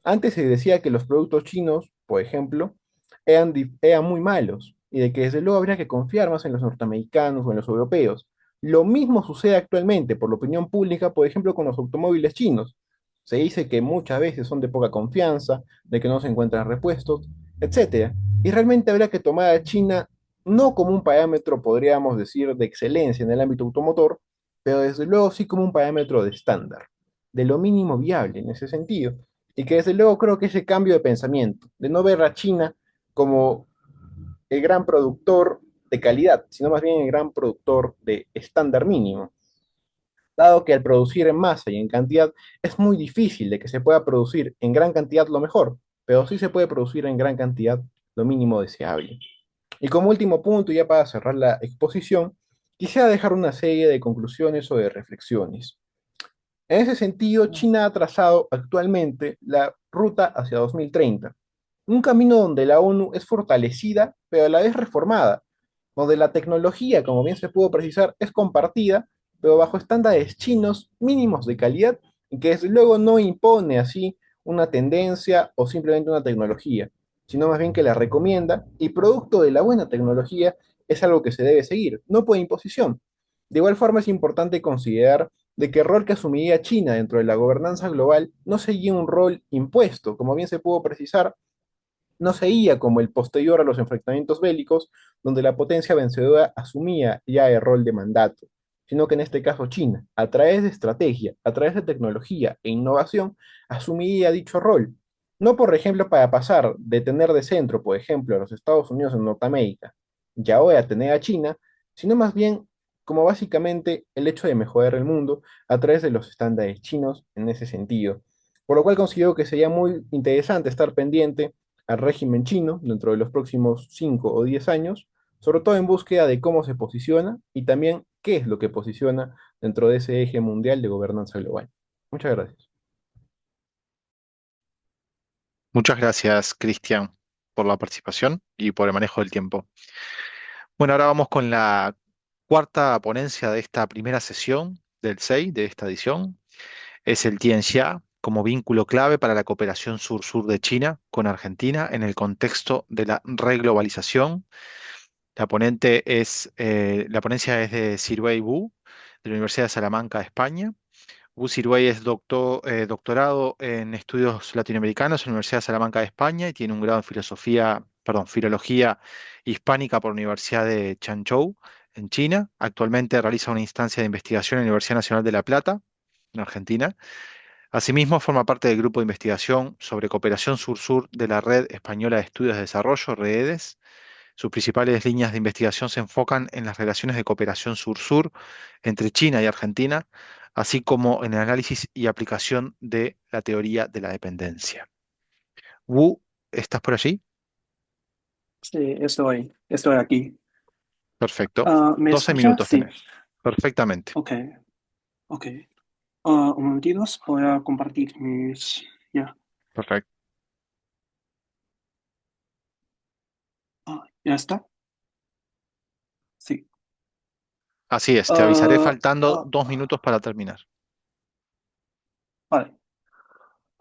Antes se decía que los productos chinos, por ejemplo, eran muy malos y de que desde luego habría que confiar más en los norteamericanos o en los europeos. Lo mismo sucede actualmente por la opinión pública, por ejemplo, con los automóviles chinos. Se dice que muchas veces son de poca confianza, de que no se encuentran repuestos, etcétera. Y realmente habría que tomar a China no como un parámetro, podríamos decir, de excelencia en el ámbito automotor, pero desde luego sí como un parámetro de estándar, de lo mínimo viable en ese sentido. Y que desde luego creo que ese cambio de pensamiento, de no ver a China como el gran productor de calidad, sino más bien el gran productor de estándar mínimo, dado que al producir en masa y en cantidad es muy difícil de que se pueda producir en gran cantidad lo mejor, pero sí se puede producir en gran cantidad lo mínimo deseable. Y como último punto, ya para cerrar la exposición, quisiera dejar una serie de conclusiones o de reflexiones. En ese sentido, China ha trazado actualmente la ruta hacia 2030, un camino donde la ONU es fortalecida, pero a la vez reformada, donde la tecnología, como bien se pudo precisar, es compartida, pero bajo estándares chinos mínimos de calidad y que desde luego no impone así una tendencia o simplemente una tecnología, sino más bien que la recomienda y producto de la buena tecnología es algo que se debe seguir, no por imposición. De igual forma es importante considerar de que el rol que asumiría China dentro de la gobernanza global no seguía un rol impuesto, como bien se pudo precisar, no seguía como el posterior a los enfrentamientos bélicos, donde la potencia vencedora asumía ya el rol de mandato, sino que en este caso China, a través de estrategia, a través de tecnología e innovación, asumiría dicho rol. No, por ejemplo, para pasar de tener de centro, por ejemplo, a los Estados Unidos en Norteamérica, y ahora tener a China, sino más bien como básicamente el hecho de mejorar el mundo a través de los estándares chinos en ese sentido. Por lo cual considero que sería muy interesante estar pendiente al régimen chino dentro de los próximos 5 o 10 años, sobre todo en búsqueda de cómo se posiciona y también qué es lo que posiciona dentro de ese eje mundial de gobernanza global. Muchas gracias. Muchas gracias, Cristian, por la participación y por el manejo del tiempo. Bueno, ahora vamos con la cuarta ponencia de esta primera sesión del SEI, de esta edición. Es el Tianxia como vínculo clave para la cooperación sur-sur de China con Argentina en el contexto de la reglobalización. La ponencia es de Sirwei Wu, de la Universidad de Salamanca, España. Wu Sirwei es doctorado en estudios latinoamericanos en la Universidad de Salamanca de España y tiene un grado en filología hispánica por la Universidad de Changzhou, en China. Actualmente realiza una instancia de investigación en la Universidad Nacional de La Plata, en Argentina. Asimismo, forma parte del grupo de investigación sobre cooperación sur-sur de la Red Española de Estudios de Desarrollo, REEDES. Sus principales líneas de investigación se enfocan en las relaciones de cooperación sur-sur entre China y Argentina, así como en el análisis y aplicación de la teoría de la dependencia. Wu, ¿estás por allí? Sí, estoy aquí. Perfecto. ¿Me 12 escucha? minutos Sí, tenés. Perfectamente. ok, ok. Un momentito, voy a compartir mis... Ya, Perfecto. ya está. Sí. Así es, te avisaré Ah, faltando ah, 2 minutos para terminar. vale.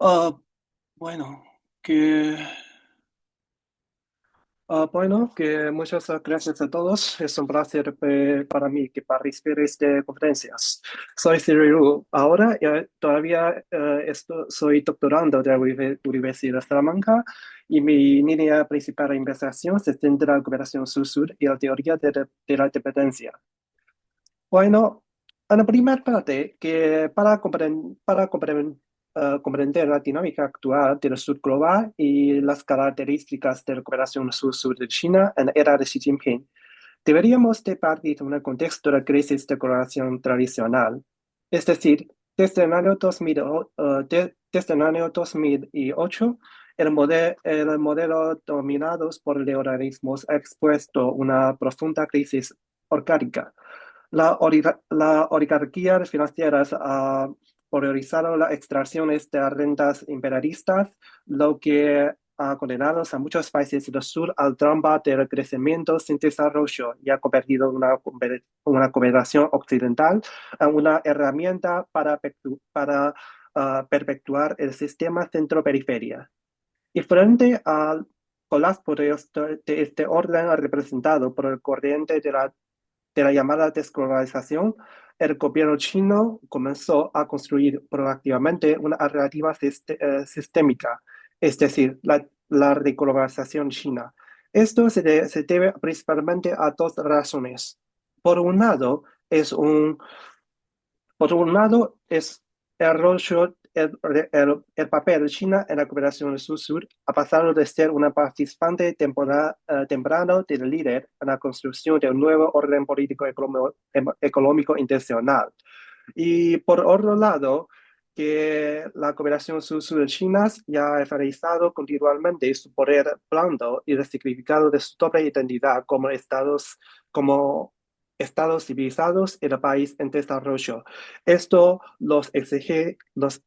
Ah, bueno, que... bueno, que muchas gracias a todos. Es un placer para mí que participar en estas conferencias. Soy Cyril. Ahora todavía soy doctorando de la Universidad de Salamanca y mi línea principal de investigación se centra en la cooperación sur-sur y la teoría de la dependencia. Bueno, en la primera parte, que comprender la dinámica actual del sur global y las características de la cooperación sur-sur de China en la era de Xi Jinping, deberíamos de partir de un contexto de la crisis de colaboración tradicional. Es decir, desde el año 2008, el modelo dominado por el neoliberalismo ha expuesto una profunda crisis orgánica. La oligarquía financiera ha priorizado las extracciones de las rentas imperialistas, lo que ha condenado a muchos países del sur al trampa del crecimiento sin desarrollo y ha convertido una cooperación occidental en una herramienta para perpetuar el sistema centro-periferia. Y frente al colapso de este orden representado por el corriente de la llamada desglobalización, el gobierno chino comenzó a construir proactivamente una alternativa sistémica, es decir, la reglobalización china. Esto se debe principalmente a dos razones. Por un lado, es el, rol el papel de China en la cooperación sur-sur ha pasado de ser una participante temprano del líder en la construcción de un nuevo orden político económico internacional. Y por otro lado, que la cooperación sur-sur de China ya ha realizado continuamente su poder blando y el significado de su doble identidad como estados civilizados y el país en desarrollo. Esto los exige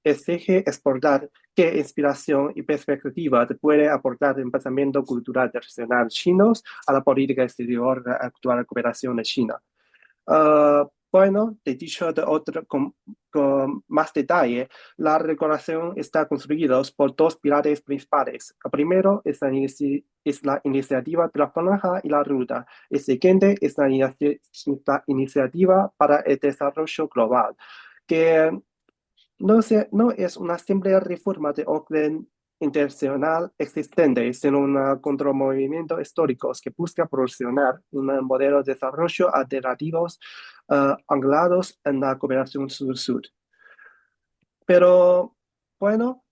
exportar qué inspiración y perspectiva puede aportar el pensamiento cultural tradicional chinos a la política exterior de la actual cooperación de China. Bueno, de dicho con más detalle, la regulación está construida por dos pilares principales. El primero es la iniciativa de la franja y la ruta. El siguiente es la iniciativa para el desarrollo global, que no es una simple reforma de orden internacional existente, sino un contramovimiento histórico que busca proporcionar un modelo de desarrollo alternativos anclados en la cooperación sur-sur. Pero bueno,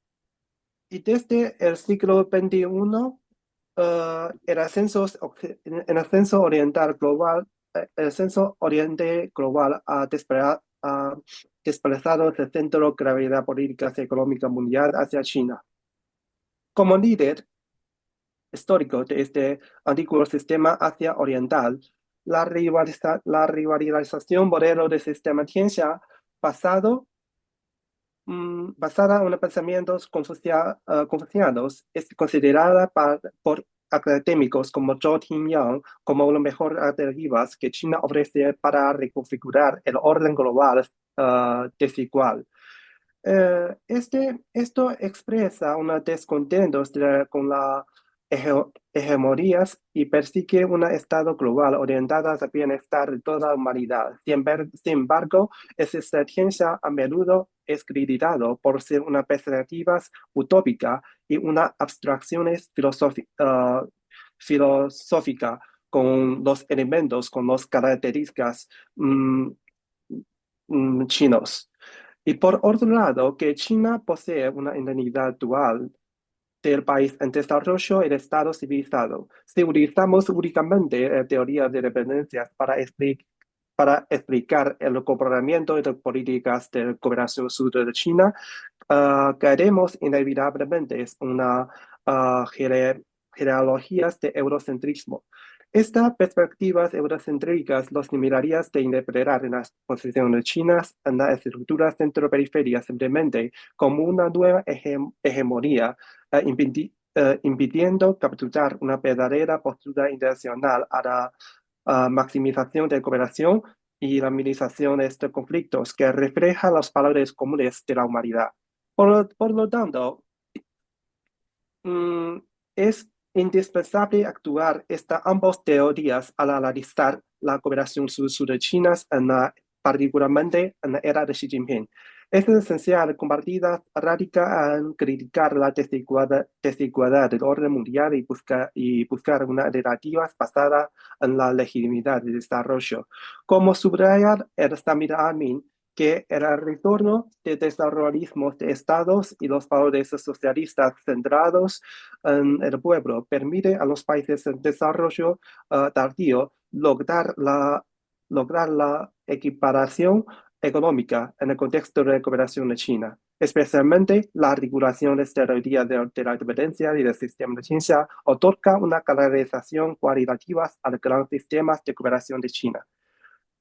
y desde el siglo XXI, el ascenso oriental global, el ascenso oriente global ha desplazado el centro de gravedad política y económica mundial hacia China. Como líder histórico de este antiguo sistema Asia Oriental, la rivalización modelo de sistema ciencia basado basada en pensamientos confucianos, es considerada por académicos como Zhou Tingyang como una mejor alternativa que China ofrece para reconfigurar el orden global desigual. Esto expresa un descontento con las hegemonías y persigue un estado global orientado al bienestar de toda la humanidad. Sin embargo, esa estrategia a menudo es criticado por ser una perspectiva utópica y una abstracción filosófica con los elementos, con las características chinos. Y por otro lado, que China posee una identidad dual del país en desarrollo y el Estado civilizado. Si utilizamos únicamente la teoría de dependencias para explicar el comportamiento de políticas de cooperación sur de China, caeremos inevitablemente en una genealogías de eurocentrismo. Estas perspectivas eurocéntricas los limitarían de interpretar en las posiciones chinas en la estructura centro-periferia simplemente como una nueva hegemonía, impidiendo capturar una verdadera postura internacional a la maximización de cooperación y la minimización de estos conflictos que refleja los valores comunes de la humanidad. Por lo tanto, es indispensable actuar estas ambas teorías al analizar la cooperación sur-sur de China, particularmente en la era de Xi Jinping. Es esencial compartida radica en criticar la desigualdad del orden mundial y buscar una alternativa basada en la legitimidad del desarrollo. Como subraya el Samir Amin, que el retorno del desarrollismo de estados y los valores socialistas centrados en el pueblo permite a los países en desarrollo tardío lograr la equiparación económica en el contexto de la cooperación de China. Especialmente la regulación de teoría de la dependencia y del sistema de ciencia otorga una canalización cualitativa al gran sistema de cooperación de China.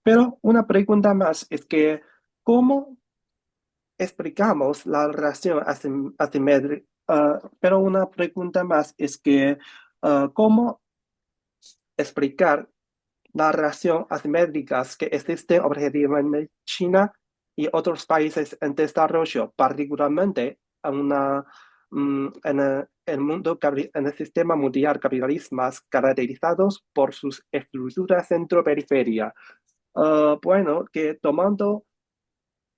Pero una pregunta más es que, ¿cómo explicamos la relación asimétrica? Pero una pregunta más es que, ¿cómo explicar la relación asimétrica que existe objetivamente en China y otros países en desarrollo, particularmente en el sistema mundial capitalistas caracterizados por sus estructuras centro-periferia? Bueno, que tomando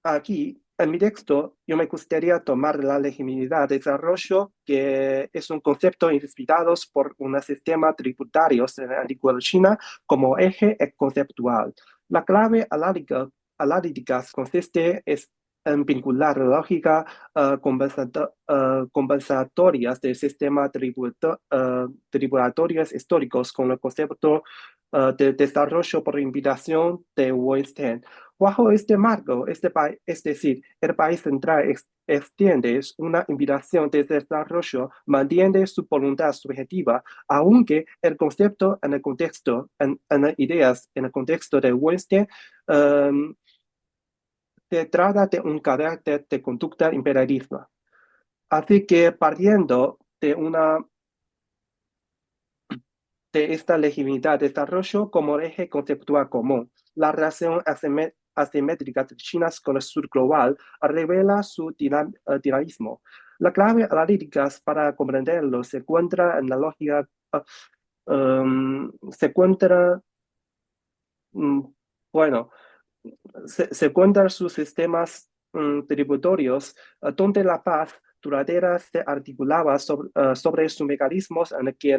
aquí en mi texto, yo me gustaría tomar la legitimidad de desarrollo, que es un concepto inspirado por un sistema tributario en la antigua China como eje conceptual. La clave analítica consiste en vincular la lógica compensatorias del sistema tributatorios históricos con el concepto de desarrollo por invitación de Weinstein. Bajo este marco, es decir, el país central extiende una invitación de desarrollo, mantiene su voluntad subjetiva, aunque el concepto en el contexto, en las ideas, en el contexto de Weinstein, um, se trata de un carácter de conducta imperialista. Así que partiendo de esta legitimidad de desarrollo como eje conceptual común, la relación asimétrica de China con el sur global revela su dinamismo. La clave analítica para comprenderlo se encuentra en la lógica, se encuentra, mm, bueno, se encuentran sus sistemas tributorios, donde la paz duradera se articulaba sobre sus mecanismos en el que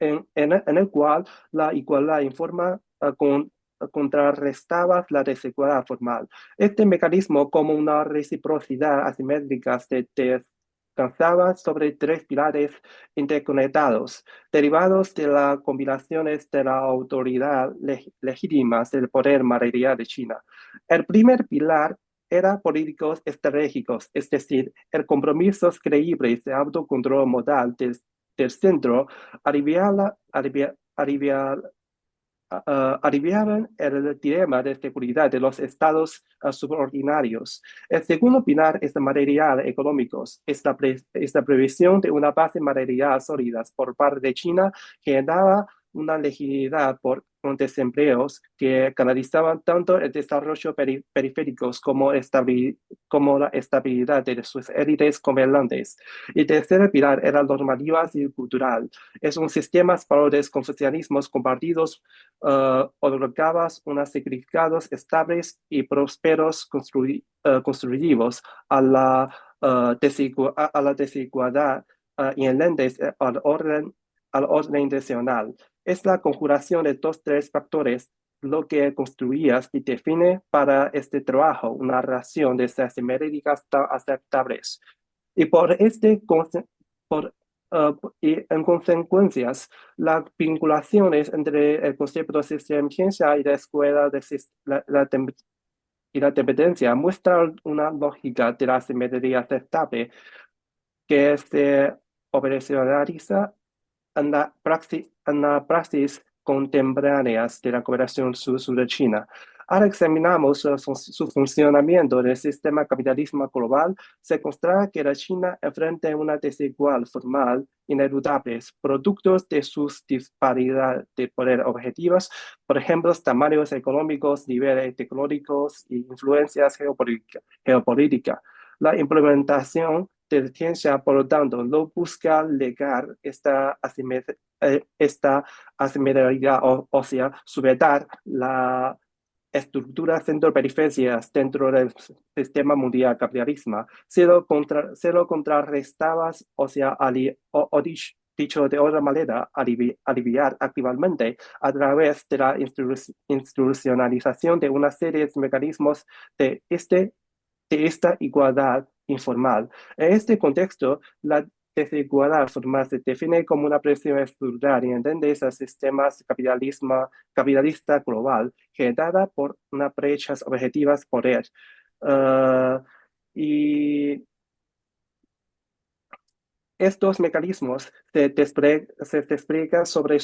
en el cual la igualdad informa contrarrestaba la desigualdad formal. Este mecanismo, como una reciprocidad asimétrica, se descansaba sobre tres pilares interconectados, derivados de las combinaciones de la autoridad legítima del poder material de China. El primer pilar era políticos estratégicos, es decir, el compromisos creíbles de autocontrol modal del centro aliviaban el dilema de seguridad de los estados subordinados. El segundo pilar es material económicos. Esta previsión de una base material sólida por parte de China generaba una legitimidad con desempleos que canalizaban tanto el desarrollo periféricos como la estabilidad de sus élites gobernantes. Y el tercer pilar era normativa y cultural. Es un sistema de valores confucianismos compartidos otorgabas unos significados estables y prósperos constructivos a la desigualdad inherentes al orden intencional. Es la conjuración de estos tres factores lo que construías y define para este trabajo una relación de asimétricas tan aceptables. Y por, y en consecuencias, las vinculaciones entre el concepto de sistema y la escuela de y la dependencia muestran una lógica de la simetría aceptable que se operacionaliza en la praxis contemporáneas de la cooperación sur-sur de China. Ahora examinamos su funcionamiento en el sistema capitalismo global. Se constata que la China enfrenta una desigual formal ineludables, productos de sus disparidades de poder objetivas, por ejemplo, tamaños económicos, niveles tecnológicos e influencias geopolíticas. La implementación de ciencia, por lo tanto, no busca negar esta asimetría, o sea, superar la estructura centro-periferias dentro del sistema mundial capitalismo. Se lo contrarrestabas, o sea, dicho de otra manera, aliviar activamente a través de la institucionalización de una serie de mecanismos de esta igualdad informal. En este contexto, la desigualdad formal se define como una presión estructural inherente al sistema capitalista global, generada por una brechas objetivas poder. Y estos mecanismos se despliegan sobre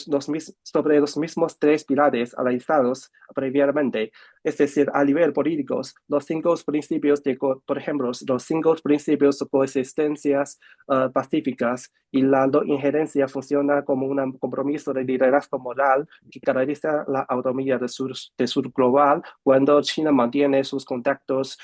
los mismos tres pilares analizados previamente, es decir, a nivel político, los cinco principios por ejemplo, los cinco principios de coexistencias pacíficas y la no injerencia funciona como un compromiso de liderazgo moral que caracteriza la autonomía del sur global cuando China mantiene sus contactos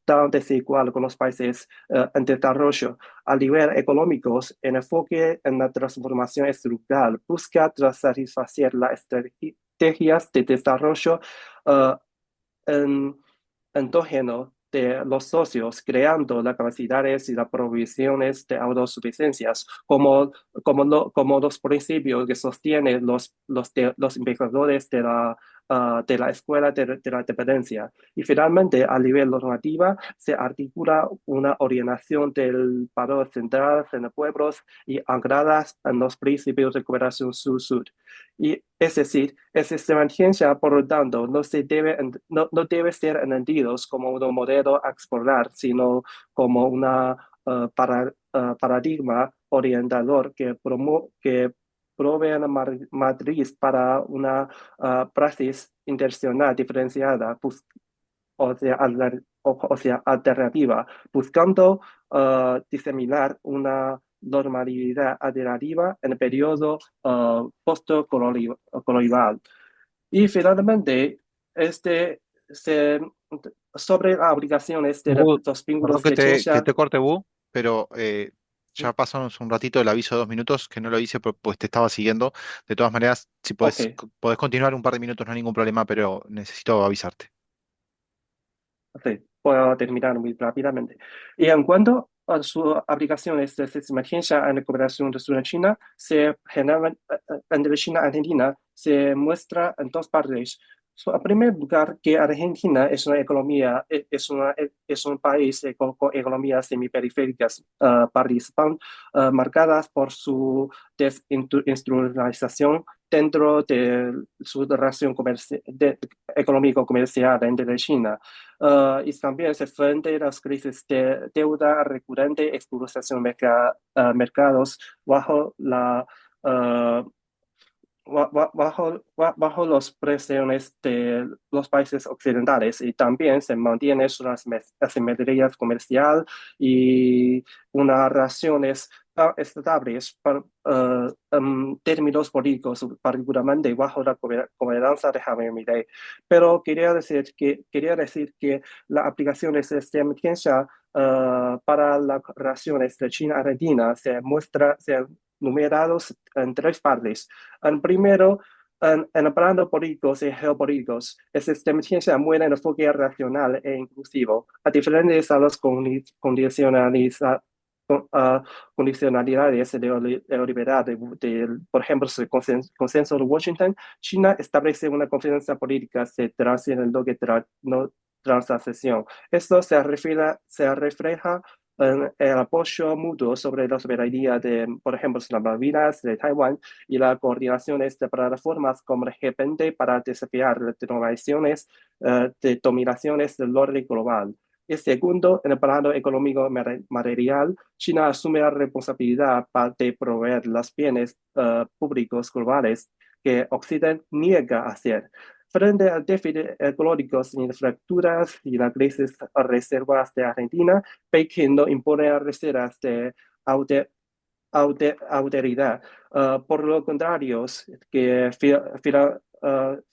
tan desigual con los países en desarrollo. A nivel económico, el enfoque en la transformación estructural busca satisfacer las estrategias de desarrollo en, endógeno de los socios, creando las capacidades y las provisiones de autosuficiencias, como los principios que sostienen los investigadores de la de la escuela de la dependencia. Y finalmente, a nivel normativa, se articula una orientación del valor central en los pueblos y ancladas en los principios de cooperación sur-sur. Y es decir, el sistema de ciencia, por lo tanto, no debe ser entendido como un modelo a explorar, sino como una paradigma orientador que provee una matriz para una praxis intencional diferenciada, o sea, alternativa, buscando diseminar una normalidad alternativa en el periodo post-colonial. Y finalmente, sobre las obligaciones de Bu, los perdón vínculos que de ciencia. te corte, Bu, pero ya pasamos un ratito del aviso de 2 minutos, que no lo hice pues te estaba siguiendo. De todas maneras, si Ok, podés continuar un par de minutos, no hay ningún problema, pero necesito avisarte. sí, puedo terminar muy rápidamente. Y en cuanto a sus aplicaciones de emergencia en la cooperación de China, entre China y Argentina se muestra en dos partes. En primer lugar, que Argentina es una economía, es un país con economías semiperiféricas, participan, marcadas por su desindustrialización dentro de su relación económico-comercial entre China. Y también se frente a las crisis de deuda recurrente, expulsación mercados bajo uh, bajo las presiones de los países occidentales, y también se mantiene sus asimetrías comercial y unas relaciones estables en términos políticos, particularmente bajo la gobernanza de Javier Milei. Pero quería decir que la aplicación de esta emergencia para las relaciones de China-Argentina se numerados en tres partes. En primero, en el plano políticos y geopolíticos, el sistema de ciencia muere en enfoque racional e inclusivo, a diferentes de las condicionalidades neoliberal por ejemplo, el consenso de Washington. China establece una confianza política se traduce en el bloque no transacción. Esto se refleja en el apoyo mutuo sobre la soberanía de, por ejemplo, las Malvinas, de Taiwán, y la coordinación de plataformas como el G20 para desafiar las de dominaciones del orden global. Y segundo, en el plano económico material, China asume la responsabilidad de proveer los bienes públicos globales que Occidente niega a hacer. Frente al déficit ecológico sin infraestructuras y la crisis reservas de Argentina, Pekín no impone reservas de autoridad. Por lo contrario, que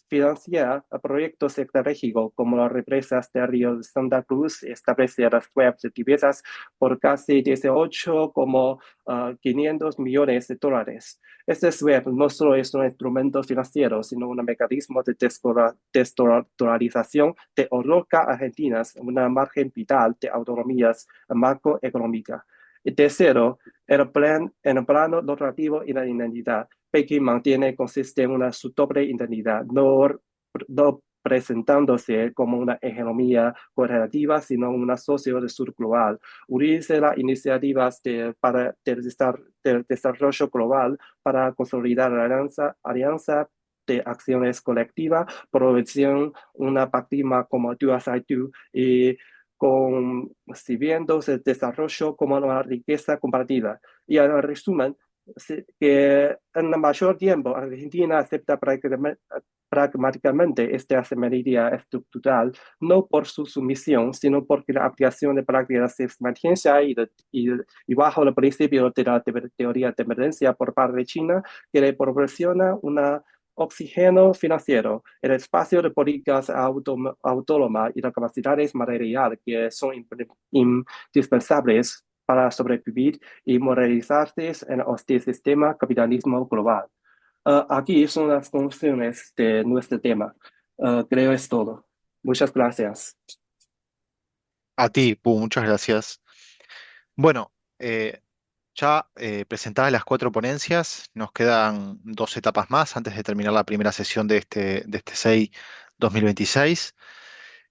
financia proyectos estratégicos como las represas de Río de Santa Cruz, establece las webs de divisas por casi 500 millones de dólares. Este web no solo es un instrumento financiero, sino un mecanismo de desdolarización de otorga a Argentina una margen vital de autonomías macroeconómica. Y tercero, en el plano normativo y la identidad, Pekín consiste en una su doble identidad, no presentándose como una hegemonía cooperativa, sino una socio de sur global. Utiliza las iniciativas del desarrollo global para consolidar la alianza de acciones colectivas, provisión una paradigma como Do As I Do, y concibiendo el desarrollo como una riqueza compartida. Y en resumen, que en el mayor tiempo Argentina acepta pragmáticamente esta asimetría estructural, no por su sumisión, sino porque la aplicación de prácticas de emergencia y bajo el principio de la teoría de emergencia por parte de China, que le proporciona una oxígeno financiero, el espacio de políticas autónomas y las capacidades materiales que son indispensables para sobrevivir y moralizarse en el hostil sistema capitalismo global. Aquí son las conclusiones de nuestro tema. Creo es todo. Muchas gracias. A ti, Bu, muchas gracias. Bueno, ya presentadas las cuatro ponencias, nos quedan dos etapas más antes de terminar la primera sesión de este SEI 2026.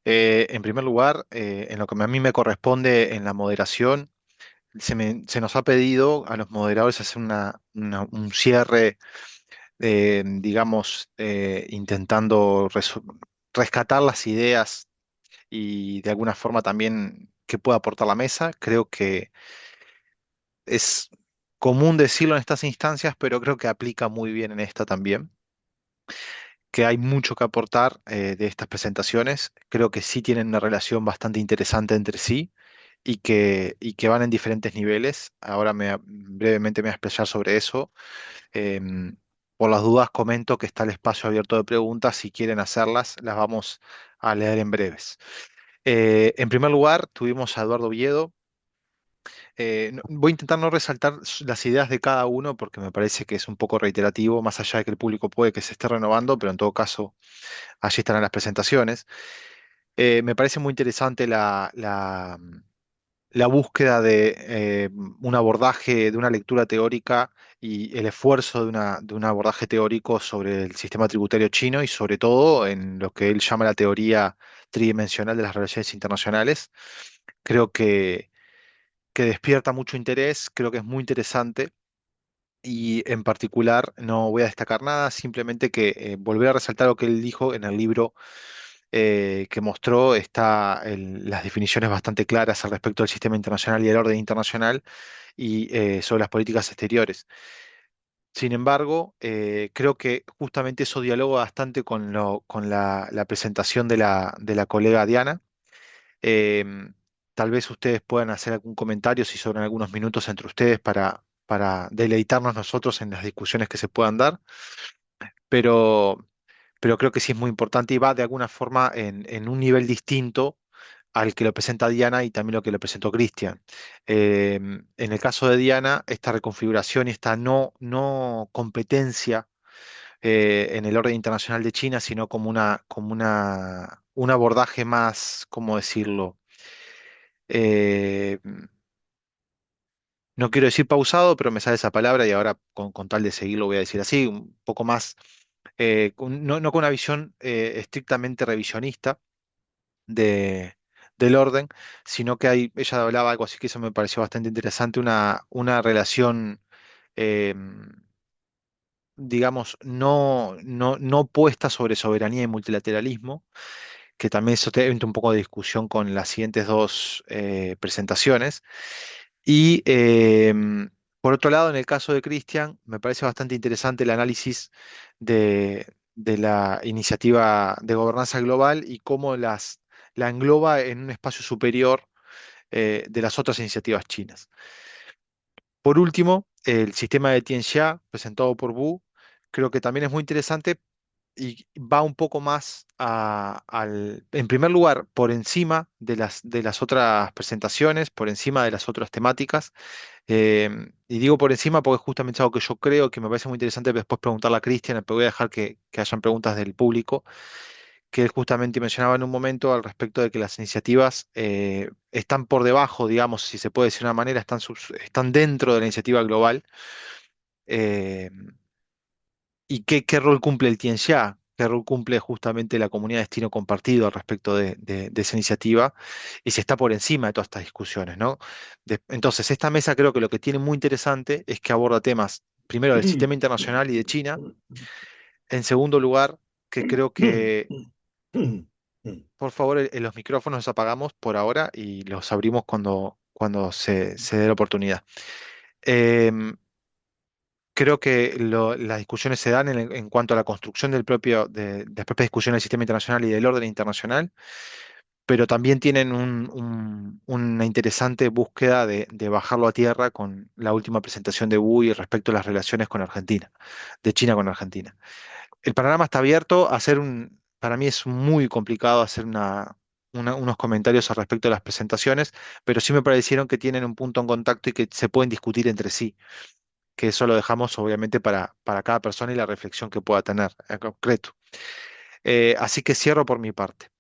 En primer lugar, en lo que a mí me corresponde en la moderación, se nos ha pedido a los moderadores hacer un cierre, digamos, intentando rescatar las ideas y de alguna forma también que pueda aportar la mesa. Creo que es común decirlo en estas instancias, pero creo que aplica muy bien en esta también, que hay mucho que aportar de estas presentaciones. Creo que sí tienen una relación bastante interesante entre sí y que van en diferentes niveles. Ahora brevemente me voy a expresar sobre eso. Em, por las dudas comento que está el espacio abierto de preguntas. Si quieren hacerlas, las vamos a leer en breves. En primer lugar, tuvimos a Eduardo Viedo. Voy a intentar no resaltar las ideas de cada uno porque me parece que es un poco reiterativo, más allá de que el público puede que se esté renovando, pero en todo caso allí estarán las presentaciones. Me parece muy interesante la búsqueda de un abordaje, de una lectura teórica y el esfuerzo de un abordaje teórico sobre el sistema tributario chino y sobre todo en lo que él llama la teoría tridimensional de las relaciones internacionales. Creo que despierta mucho interés, creo que es muy interesante y en particular no voy a destacar nada, simplemente que volver a resaltar lo que él dijo en el libro que mostró, está las definiciones bastante claras al respecto del sistema internacional y el orden internacional y sobre las políticas exteriores. Sin embargo, creo que justamente eso dialoga bastante con la presentación de la colega Diana. Em, Tal vez ustedes puedan hacer algún comentario si sobran algunos minutos entre ustedes para deleitarnos nosotros en las discusiones que se puedan dar, pero, pero creo que sí es muy importante y va de alguna forma en un nivel distinto al que lo presenta Diana y también lo que lo presentó Cristian. En el caso de Diana, esta reconfiguración y esta no competencia en el orden internacional de China, sino un abordaje más, ¿cómo decirlo? Eh, no quiero decir pausado, pero me sale esa palabra y ahora con tal de seguirlo voy a decir así, un poco más, no con una visión estrictamente revisionista del orden, sino que ella hablaba algo así que eso me pareció bastante interesante, una relación, eh, digamos, no puesta sobre soberanía y multilateralismo, que también eso entra un poco de discusión con las siguientes dos presentaciones. Y por otro lado, en el caso de Christian, me parece bastante interesante el análisis de la iniciativa de gobernanza global y cómo la engloba en un espacio superior de las otras iniciativas chinas. Por último, el sistema de Tianxia, presentado por Wu, creo que también es muy interesante y va un poco más en primer lugar, por encima de las otras presentaciones, por encima de las otras temáticas. Y digo por encima porque es justamente algo que yo creo que me parece muy interesante después preguntarle a Cristian, pero voy a dejar que hayan preguntas del público, que él justamente mencionaba en un momento al respecto de que las iniciativas están por debajo, digamos, si se puede decir de una manera, están dentro de la iniciativa global. eh, ¿Y qué rol cumple el Tianxia? ¿Qué rol cumple justamente la comunidad de destino compartido al respecto de esa iniciativa? Y si está por encima de todas estas discusiones, ¿no? Entonces, esta mesa creo que lo que tiene muy interesante es que aborda temas, primero, del sistema internacional y de China. En segundo lugar, que creo que, por favor, los micrófonos los apagamos por ahora y los abrimos cuando se dé la oportunidad. Em, Creo que las discusiones se dan en cuanto a la construcción de las propias discusiones del sistema internacional y del orden internacional, pero también tienen una interesante búsqueda de bajarlo a tierra con la última presentación de Wu y respecto a las relaciones con Argentina, de China con Argentina. El panorama está abierto. Para mí es muy complicado hacer unos comentarios al respecto de las presentaciones, pero sí me parecieron que tienen un punto en contacto y que se pueden discutir entre sí, que eso lo dejamos obviamente para cada persona y la reflexión que pueda tener en concreto. Así que cierro por mi parte.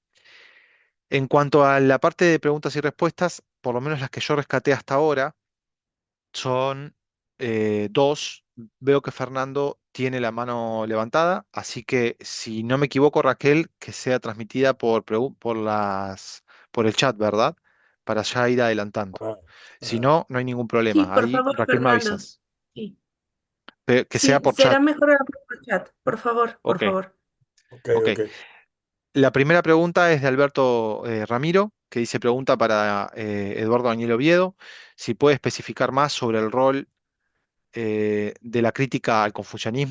En cuanto a la parte de preguntas y respuestas, por lo menos las que yo rescaté hasta ahora, Son dos. Veo que Fernando tiene la mano levantada, así que si no me equivoco, Raquel, que sea transmitida por el chat, ¿verdad? Para ya ir adelantando. Si Ah, no, no hay ningún Sí, problema. por Ahí, favor, Raquel, me Fernando. avisas. Sí, Que sea sí, por chat. será mejor por chat. Por favor, por Ok, favor. ok, ok. ok. La primera pregunta es de Alberto Ramiro, que dice pregunta para Eduardo Daniel Oviedo, si puede especificar más sobre el rol de la crítica al confucianismo